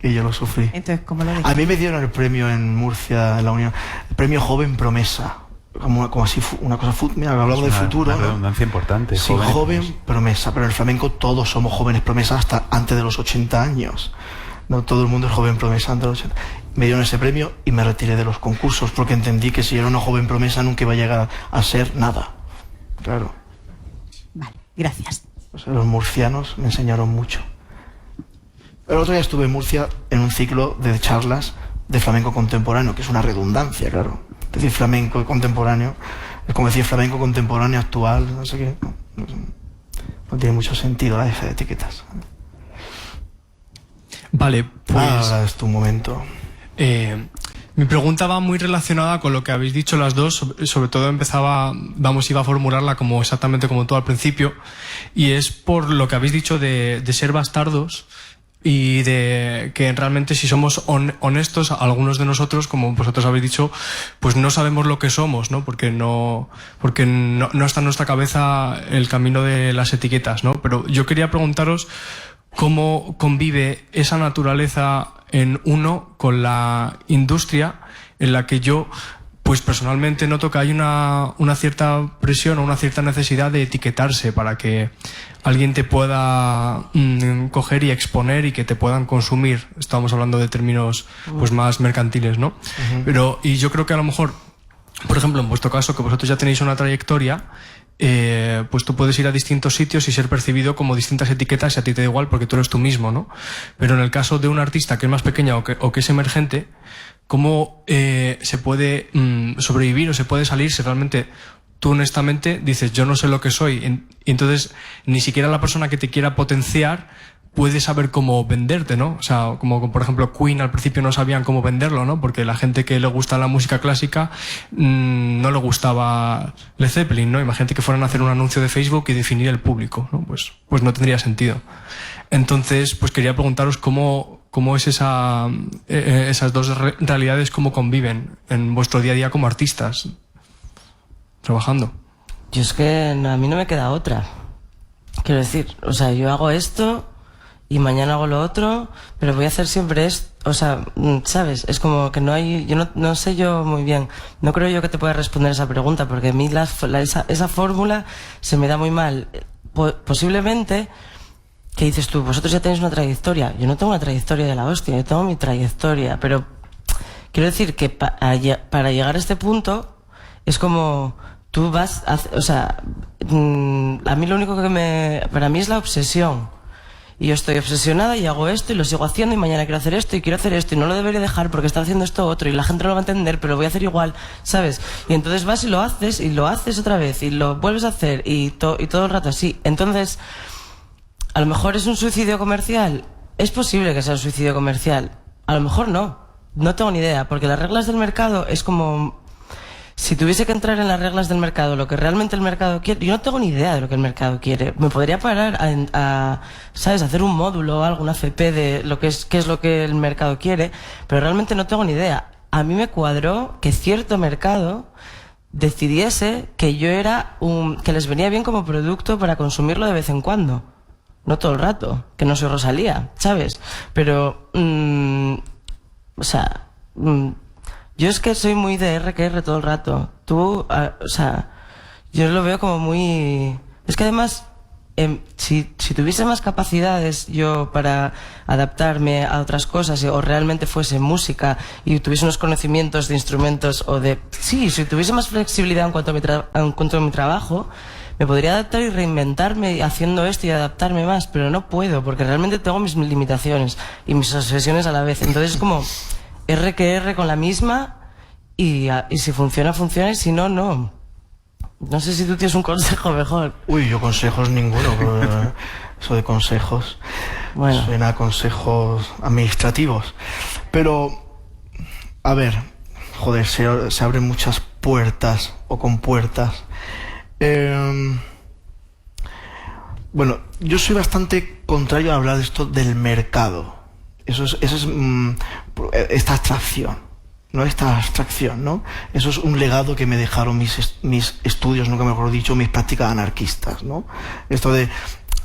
Entonces, ¿cómo lo A mí me dieron el premio en Murcia, en la Unión, el premio Joven Promesa. Como así, una cosa, mira, hablamos del futuro, una ¿no? redundancia importante. Sí, joven promesa, pero en el flamenco todos somos jóvenes promesa hasta antes de los 80 años. No todo el mundo es joven promesa antes de los 80. Me dieron ese premio y me retiré de los concursos porque entendí que si era una joven promesa nunca iba a llegar a ser nada. Claro. Vale, gracias. O sea, los murcianos me enseñaron mucho. El otro día estuve en Murcia en un ciclo de charlas de flamenco contemporáneo, que es una redundancia, claro. Decir flamenco contemporáneo es como decir flamenco contemporáneo actual, no sé qué. No tiene mucho sentido la de etiquetas. Vale, pues... Ahora es tu momento. Mi pregunta va muy relacionada con lo que habéis dicho las dos, sobre todo iba a formularla como exactamente como tú al principio, y es por lo que habéis dicho de ser bastardos y de que realmente si somos honestos, algunos de nosotros, como vosotros habéis dicho, pues no sabemos lo que somos, ¿no? Porque no está en nuestra cabeza el camino de las etiquetas, ¿no? Pero yo quería preguntaros cómo convive esa naturaleza en uno con la industria en la que yo, pues personalmente noto que hay una cierta presión o una cierta necesidad de etiquetarse para que alguien te pueda coger y exponer y que te puedan consumir. Estamos hablando de términos pues más mercantiles, ¿no? Y yo creo que a lo mejor, por ejemplo, en vuestro caso, que vosotros ya tenéis una trayectoria, pues tú puedes ir a distintos sitios y ser percibido como distintas etiquetas y a ti te da igual porque tú eres tú mismo, ¿no? Pero en el caso de un artista que es más pequeño o que es emergente, ¿cómo se puede sobrevivir o se puede salir si realmente tú honestamente dices yo no sé lo que soy? Y entonces ni siquiera la persona que te quiera potenciar puede saber cómo venderte, ¿no? O sea, como por ejemplo Queen al principio no sabían cómo venderlo, ¿no? Porque la gente que le gusta la música clásica no le gustaba Led Zeppelin, ¿no? Imagínate que fueran a hacer un anuncio de Facebook y definir el público, ¿no? Pues no tendría sentido. Entonces, pues quería preguntaros cómo es esas dos realidades, cómo conviven en vuestro día a día como artistas, trabajando. Yo es que a mí no me queda otra. Quiero decir, o sea, yo hago esto y mañana hago lo otro, pero voy a hacer siempre esto. O sea, ¿sabes? Es como que no hay... Yo no sé yo muy bien. No creo yo que te pueda responder esa pregunta, porque a mí esa fórmula se me da muy mal. Posiblemente, ¿qué dices tú? Vosotros ya tenéis una trayectoria. Yo no tengo una trayectoria de la hostia, yo tengo mi trayectoria. Pero quiero decir que para llegar a este punto es como... Tú vas... O sea, a mí lo único para mí es la obsesión. Y yo estoy obsesionada y hago esto y lo sigo haciendo y mañana quiero hacer esto y quiero hacer esto y no lo debería dejar porque está haciendo esto otro y la gente no lo va a entender, pero lo voy a hacer igual, ¿sabes? Y entonces vas y lo haces otra vez y lo vuelves a hacer y todo el rato así. Entonces, a lo mejor es un suicidio comercial. Es posible que sea un suicidio comercial. A lo mejor no. No tengo ni idea, porque las reglas del mercado es como... Si tuviese que entrar en las reglas del mercado, lo que realmente el mercado quiere... Yo no tengo ni idea de lo que el mercado quiere. Me podría parar ¿sabes? Hacer un módulo o algo, una FP de qué es lo que el mercado quiere, pero realmente no tengo ni idea. A mí me cuadró que cierto mercado decidiese que yo era que les venía bien como producto para consumirlo de vez en cuando. No todo el rato, que no soy Rosalía, ¿sabes? Pero, o sea... Yo es que soy muy de RQR todo el rato. Tú, o sea, yo lo veo como muy... Es que además, si tuviese más capacidades yo para adaptarme a otras cosas o realmente fuese música y tuviese unos conocimientos de instrumentos Sí, si tuviese más flexibilidad en cuanto a mi trabajo, me podría adaptar y reinventarme haciendo esto y adaptarme más, pero no puedo porque realmente tengo mis limitaciones y mis obsesiones a la vez. Entonces es como... RQR con la misma y si funciona, funciona y si no, no. No sé si tú tienes un consejo mejor. Uy, yo consejos ninguno. Eso de consejos. Bueno. Suena a consejos administrativos. Pero, a ver, joder, se abren muchas puertas o compuertas. Bueno, yo soy bastante contrario a hablar de esto del mercado. Eso es esta abstracción, ¿no? Esta abstracción, ¿no? Eso es un legado que me dejaron mis estudios, nunca mejor dicho, mis prácticas anarquistas, ¿no? Esto de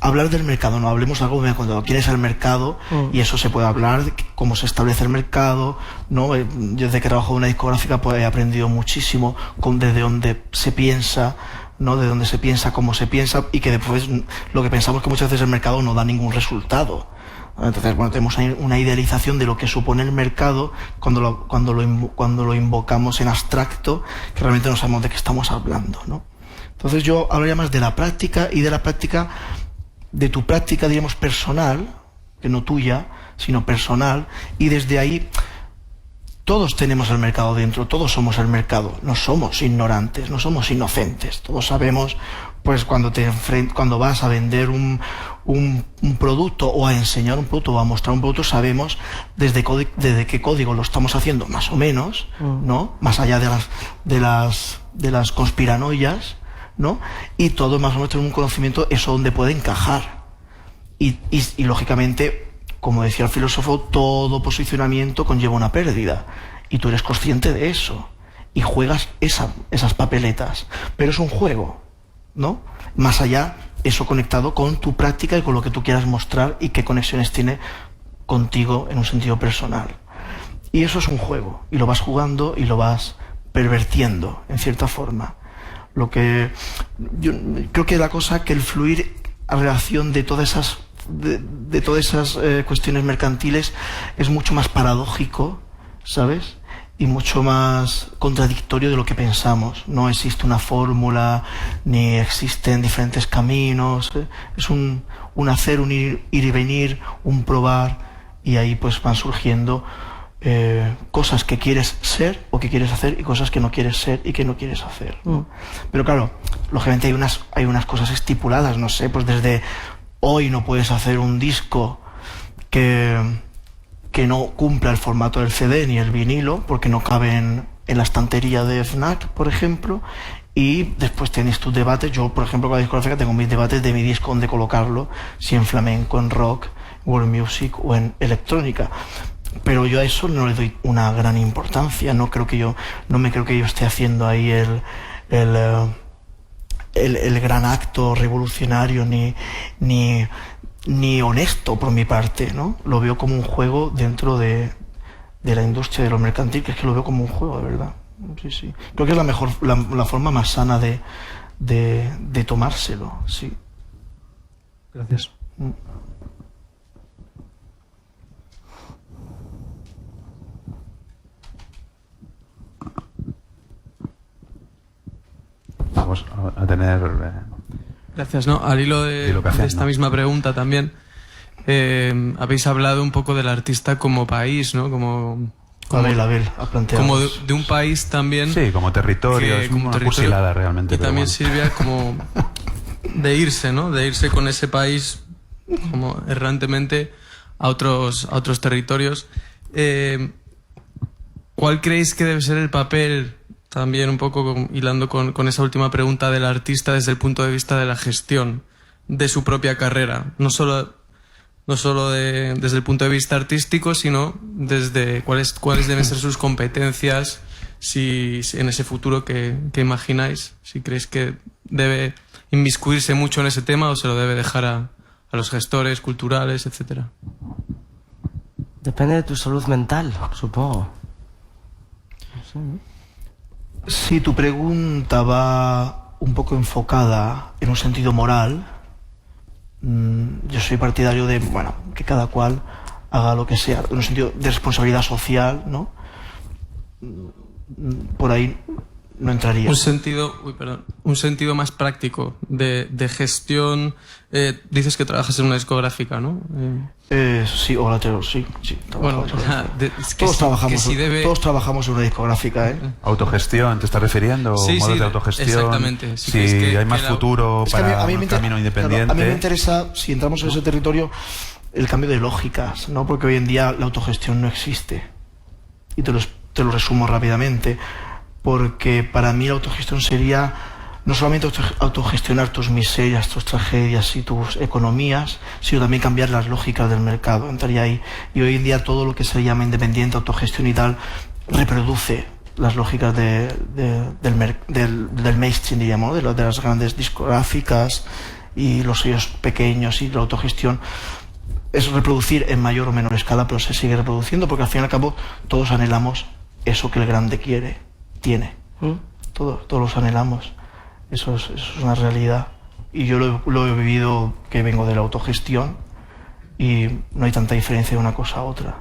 hablar del mercado, no hablemos algo cuando quién es el mercado y eso se puede hablar de cómo se establece el mercado, ¿no? Yo desde que trabajo en una discográfica pues he aprendido muchísimo desde dónde se piensa, ¿no? De dónde se piensa, cómo se piensa y que después lo que pensamos que muchas veces el mercado no da ningún resultado. Entonces, bueno, tenemos una idealización de lo que supone el mercado cuando lo invocamos en abstracto, que realmente no sabemos de qué estamos hablando, ¿no? Entonces yo hablaría más de la práctica y de tu práctica, diríamos, personal, que no tuya, sino personal, y desde ahí todos tenemos el mercado dentro, todos somos el mercado, no somos ignorantes, no somos inocentes, todos sabemos, pues cuando vas a vender un producto o a enseñar un producto o a mostrar un producto, sabemos desde qué código lo estamos haciendo, más o menos, ¿no? Más allá de las conspiranoias, ¿no? Y todos más o menos tenemos un conocimiento eso donde puede encajar. Y lógicamente, como decía el filósofo, todo posicionamiento conlleva una pérdida. Y tú eres consciente de eso. Y juegas esas papeletas. Pero es un juego, ¿no? Más allá, eso conectado con tu práctica y con lo que tú quieras mostrar y qué conexiones tiene contigo en un sentido personal. Y eso es un juego. Y lo vas jugando y lo vas pervertiendo, en cierta forma. Lo que yo creo que la cosa que el fluir a relación de todas esas cuestiones mercantiles es mucho más paradójico, ¿sabes? Y mucho más contradictorio de lo que pensamos. No existe una fórmula, ni existen diferentes caminos. Es un hacer, un ir y venir, un probar, y ahí pues van surgiendo cosas que quieres ser o que quieres hacer y cosas que no quieres ser y que no quieres hacer, ¿no? Pero claro, lógicamente hay unas cosas estipuladas, no sé, pues desde hoy no puedes hacer un disco que no cumpla el formato del CD ni el vinilo porque no cabe en la estantería de FNAC, por ejemplo, y después tienes tus debates. Yo, por ejemplo, con la discográfica tengo mis debates de mi disco, donde colocarlo, si en flamenco, en rock, world music o en electrónica. Pero yo a eso no le doy una gran importancia. No me creo que yo esté haciendo ahí el gran acto revolucionario ni honesto por mi parte, ¿no? Lo veo como un juego dentro de la industria de lo mercantil, que es que lo veo como un juego, de verdad. Sí. Creo que es la forma más sana de tomárselo, sí. Gracias. Vamos a tener... Gracias, ¿no? Al hilo de esta misma pregunta también, habéis hablado un poco del artista como país, ¿no? Como Abel ha planteado. Como de un país también. Sí, como territorio, es como una fusilada realmente. Y también sirve como de irse, ¿no? De irse con ese país como errantemente a otros territorios. ¿Cuál creéis que debe ser el papel, también un poco hilando con esa última pregunta, del artista desde el punto de vista de la gestión de su propia carrera? No solo desde el punto de vista artístico, sino desde cuáles deben ser sus competencias, si en ese futuro que imagináis, si creéis que debe inmiscuirse mucho en ese tema o se lo debe dejar a los gestores culturales, etcétera. Depende de tu salud mental, supongo. Si tu pregunta va un poco enfocada en un sentido moral, yo soy partidario de, bueno, que cada cual haga lo que sea, en un sentido de responsabilidad social, ¿no? Por ahí no entraría. Un sentido más práctico de gestión. Dices que trabajas en una discográfica, ¿no? Sí, o lateral, sí. Bueno, todos trabajamos en una discográfica, ¿eh? ¿Autogestión te estás refiriendo? Sí, ¿Modos de autogestión? Exactamente. Si hay más futuro para un camino independiente. Claro, a mí me interesa, si entramos en ese territorio, el cambio de lógicas, ¿no? Porque hoy en día la autogestión no existe. Y te lo resumo rápidamente. Porque para mí la autogestión sería no solamente autogestionar tus miserias, tus tragedias y tus economías, sino también cambiar las lógicas del mercado. Entraría ahí. Y hoy en día todo lo que se llama independiente, autogestión y tal, reproduce las lógicas del mainstream, diríamos, ¿no? de las grandes discográficas y los sellos pequeños, y la autogestión es reproducir en mayor o menor escala, pero se sigue reproduciendo, porque al fin y al cabo todos anhelamos eso que el grande tiene. Todos los anhelamos. Eso es una realidad. Y yo lo he vivido, que vengo de la autogestión, y no hay tanta diferencia de una cosa a otra,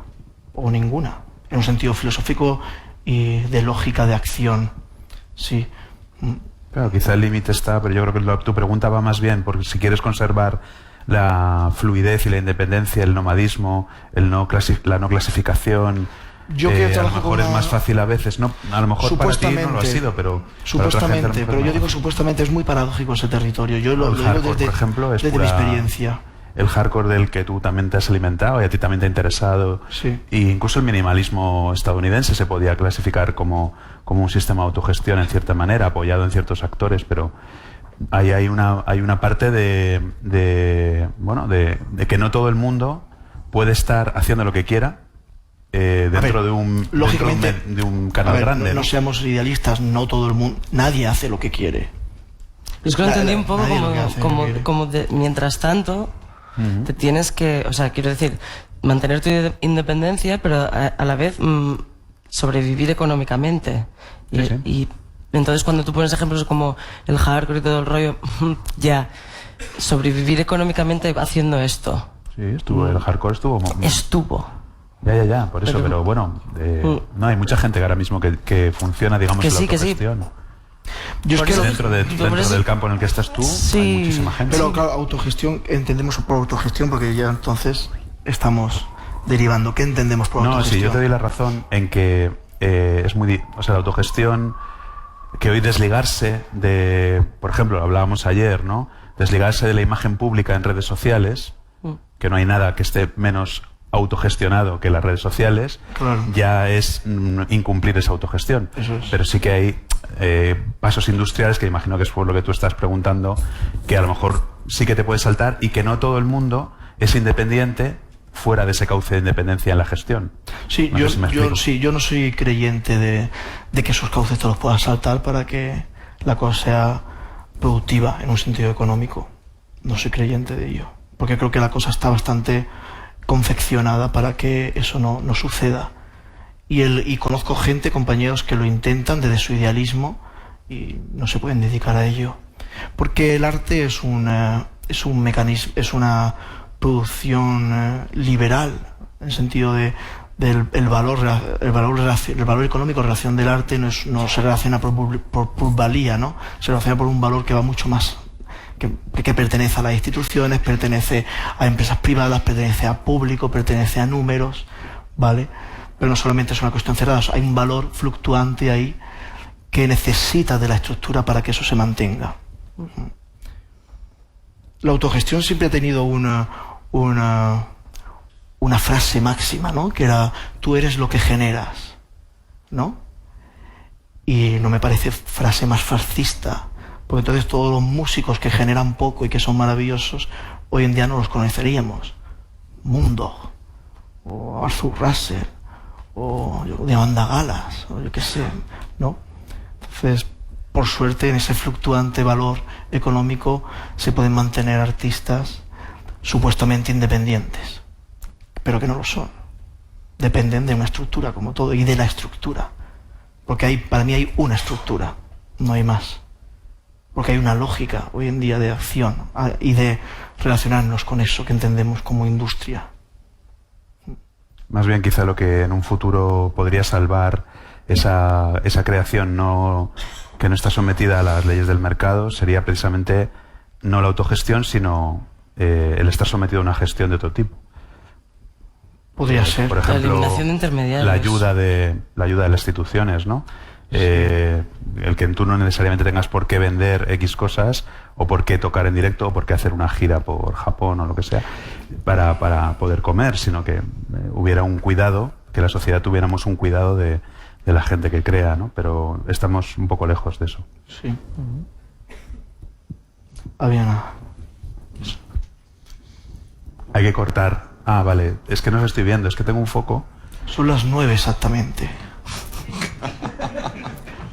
o ninguna, en un sentido filosófico y de lógica de acción. Sí. Claro, quizá el límite está, pero yo creo que tu pregunta va más bien porque si quieres conservar la fluidez y la independencia, el nomadismo, la no clasificación. Yo que a lo trabajo mejor es más fácil a veces, no, a lo mejor para ti no lo ha sido, pero para otra gente a lo mejor pero yo no. digo supuestamente, es muy paradójico ese territorio. Yo lo digo hardcore, desde, por ejemplo, es desde mi pura- experiencia. El hardcore del que tú también te has alimentado y a ti también te ha interesado. Sí. Y incluso el minimalismo estadounidense se podía clasificar como un sistema de autogestión en cierta manera, apoyado en ciertos actores, pero ahí hay una parte de que no todo el mundo puede estar haciendo lo que quiera dentro de un lógicamente, de un canal grande. No seamos idealistas, no todo el mundo, nadie hace lo que quiere. Es que lo entendí un poco Nadie lo que hace, lo que quiere. como mientras tanto, te tienes que, o sea, quiero decir, mantener tu independencia, pero a la vez sobrevivir económicamente. Sí. Y entonces cuando tú pones ejemplos como el hardcore y todo el rollo, ya, sobrevivir económicamente haciendo esto. Sí, el hardcore Estuvo. Ya, por eso, pero bueno, no hay mucha gente que ahora mismo que funciona, digamos, Que en la sí, que sí. autogestión. Yo es Por que eso- Dentro del campo en el que estás tú, Sí. hay muchísima gente. Pero claro, autogestión, entendemos por autogestión porque ya entonces estamos derivando. ¿Qué entendemos por No, autogestión? sí, yo te doy la razón en que es o sea, la autogestión, que hoy desligarse de, por ejemplo, hablábamos ayer, ¿no? Desligarse de la imagen pública en redes sociales, que no hay nada que esté menos autogestionado que las redes sociales, Claro. ya es incumplir esa autogestión. Eso es. Pero sí que hay pasos industriales, que imagino que es por lo que tú estás preguntando, que a lo mejor sí que te puedes saltar y que no todo el mundo es independiente fuera de ese cauce de independencia en la gestión. Sí, No sé si me explico. yo no soy creyente de que esos cauces te los puedas saltar para que la cosa sea productiva en un sentido económico. No soy creyente de ello, porque creo que la cosa está bastante confeccionada para que eso no suceda. Y conozco gente, compañeros, que lo intentan desde su idealismo y no se pueden dedicar a ello. Porque el arte es un mecanismo, es una producción liberal, en el sentido del valor económico. La relación del arte no se relaciona por plusvalía, ¿no? Se relaciona por un valor que va mucho más, que pertenece a las instituciones, pertenece a empresas privadas, pertenece a público, pertenece a números, ¿vale? Pero no solamente es una cuestión cerrada, hay un valor fluctuante ahí que necesita de la estructura para que eso se mantenga. La autogestión siempre ha tenido una frase máxima, ¿no? Que era: tú eres lo que generas, ¿no? Y no me parece frase más fascista, porque entonces todos los músicos que generan poco y que son maravillosos, hoy en día no los conoceríamos. Mundo, o Arthur Russell, o de Amanda Galas, o yo qué sé, ¿no? Entonces, por suerte, en ese fluctuante valor económico se pueden mantener artistas supuestamente independientes, pero que no lo son. Dependen de una estructura, como todo, y de la estructura. Porque para mí hay una estructura, no hay más. Porque hay una lógica hoy en día de acción y de relacionarnos con eso que entendemos como industria. Más bien quizá lo que en un futuro podría salvar esa creación que no está sometida a las leyes del mercado sería precisamente no la autogestión, sino el estar sometido a una gestión de otro tipo. Podría ser. Por ejemplo, La eliminación de intermediarios. la ayuda de las instituciones, ¿no? El que tú no necesariamente tengas por qué vender X cosas, o por qué tocar en directo, o por qué hacer una gira por Japón o lo que sea, para poder comer, sino que hubiera un cuidado, que la sociedad tuviéramos un cuidado de la gente que crea, ¿no? Pero estamos un poco lejos de eso. Sí. Había nada. Hay que cortar. Ah, vale, es que no os estoy viendo, es que tengo un foco. Son las 9 exactamente.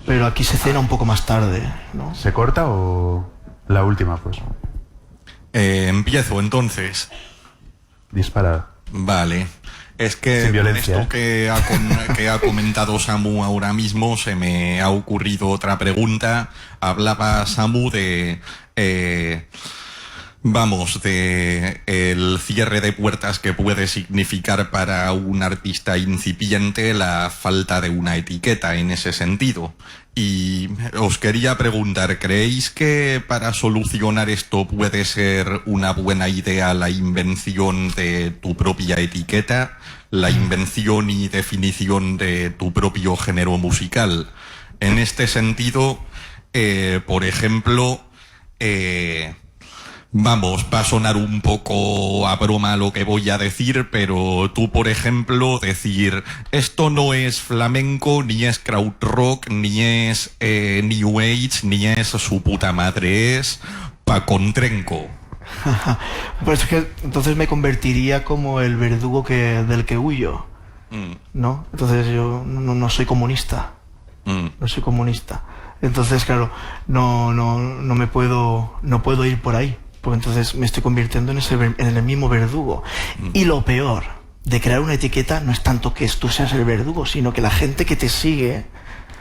Pero aquí se cena un poco más tarde, ¿no? ¿Se corta o la última, pues? Empiezo entonces. Dispara. Vale. Es que Sin con violencia, esto que ha comentado Samu ahora mismo se me ha ocurrido otra pregunta. Hablaba Samu de vamos, de el cierre de puertas que puede significar para un artista incipiente la falta de una etiqueta en ese sentido. Y os quería preguntar, ¿creéis que para solucionar esto puede ser una buena idea la invención de tu propia etiqueta, la invención y definición de tu propio género musical? En este sentido, por ejemplo, vamos, va a sonar un poco a broma lo que voy a decir, pero tú, por ejemplo, decir, esto no es flamenco, ni es krautrock, ni es New Age, ni es su puta madre, es Pacontrenco. Pues es que entonces me convertiría como el verdugo del que huyo, ¿no? Entonces yo no soy comunista, no soy comunista. Entonces, claro, no puedo ir por ahí, porque entonces me estoy convirtiendo en el mismo verdugo. Y lo peor de crear una etiqueta no es tanto que tú seas el verdugo, sino que la gente que te sigue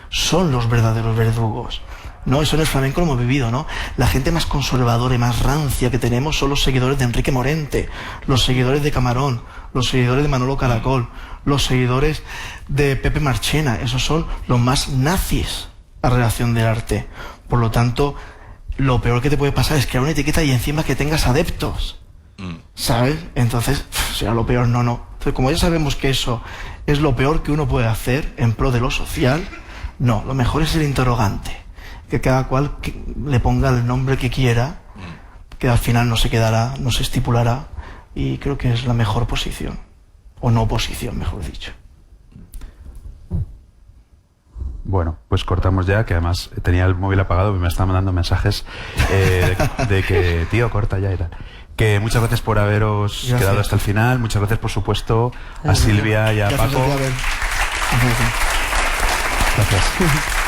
son los verdaderos verdugos. No, eso en el flamenco lo hemos vivido, ¿no? La gente más conservadora y más rancia que tenemos son los seguidores de Enrique Morente, los seguidores de Camarón, los seguidores de Manolo Caracol, los seguidores de Pepe Marchena. Esos son los más nazis a relación del arte. Por lo tanto, lo peor que te puede pasar es crear una etiqueta y encima que tengas adeptos, ¿sabes? Entonces, será lo peor. No. Entonces, como ya sabemos que eso es lo peor que uno puede hacer en pro de lo social, no, lo mejor es el interrogante, que cada cual le ponga el nombre que quiera, que al final no se quedará, no se estipulará, y creo que es la mejor posición, o no posición, mejor dicho. Bueno, pues cortamos ya, que además tenía el móvil apagado y me están mandando mensajes de que, tío, corta ya y tal. Que muchas gracias por haberos quedado hasta el final, muchas gracias por supuesto a Silvia y a Paco. Gracias. Gracias.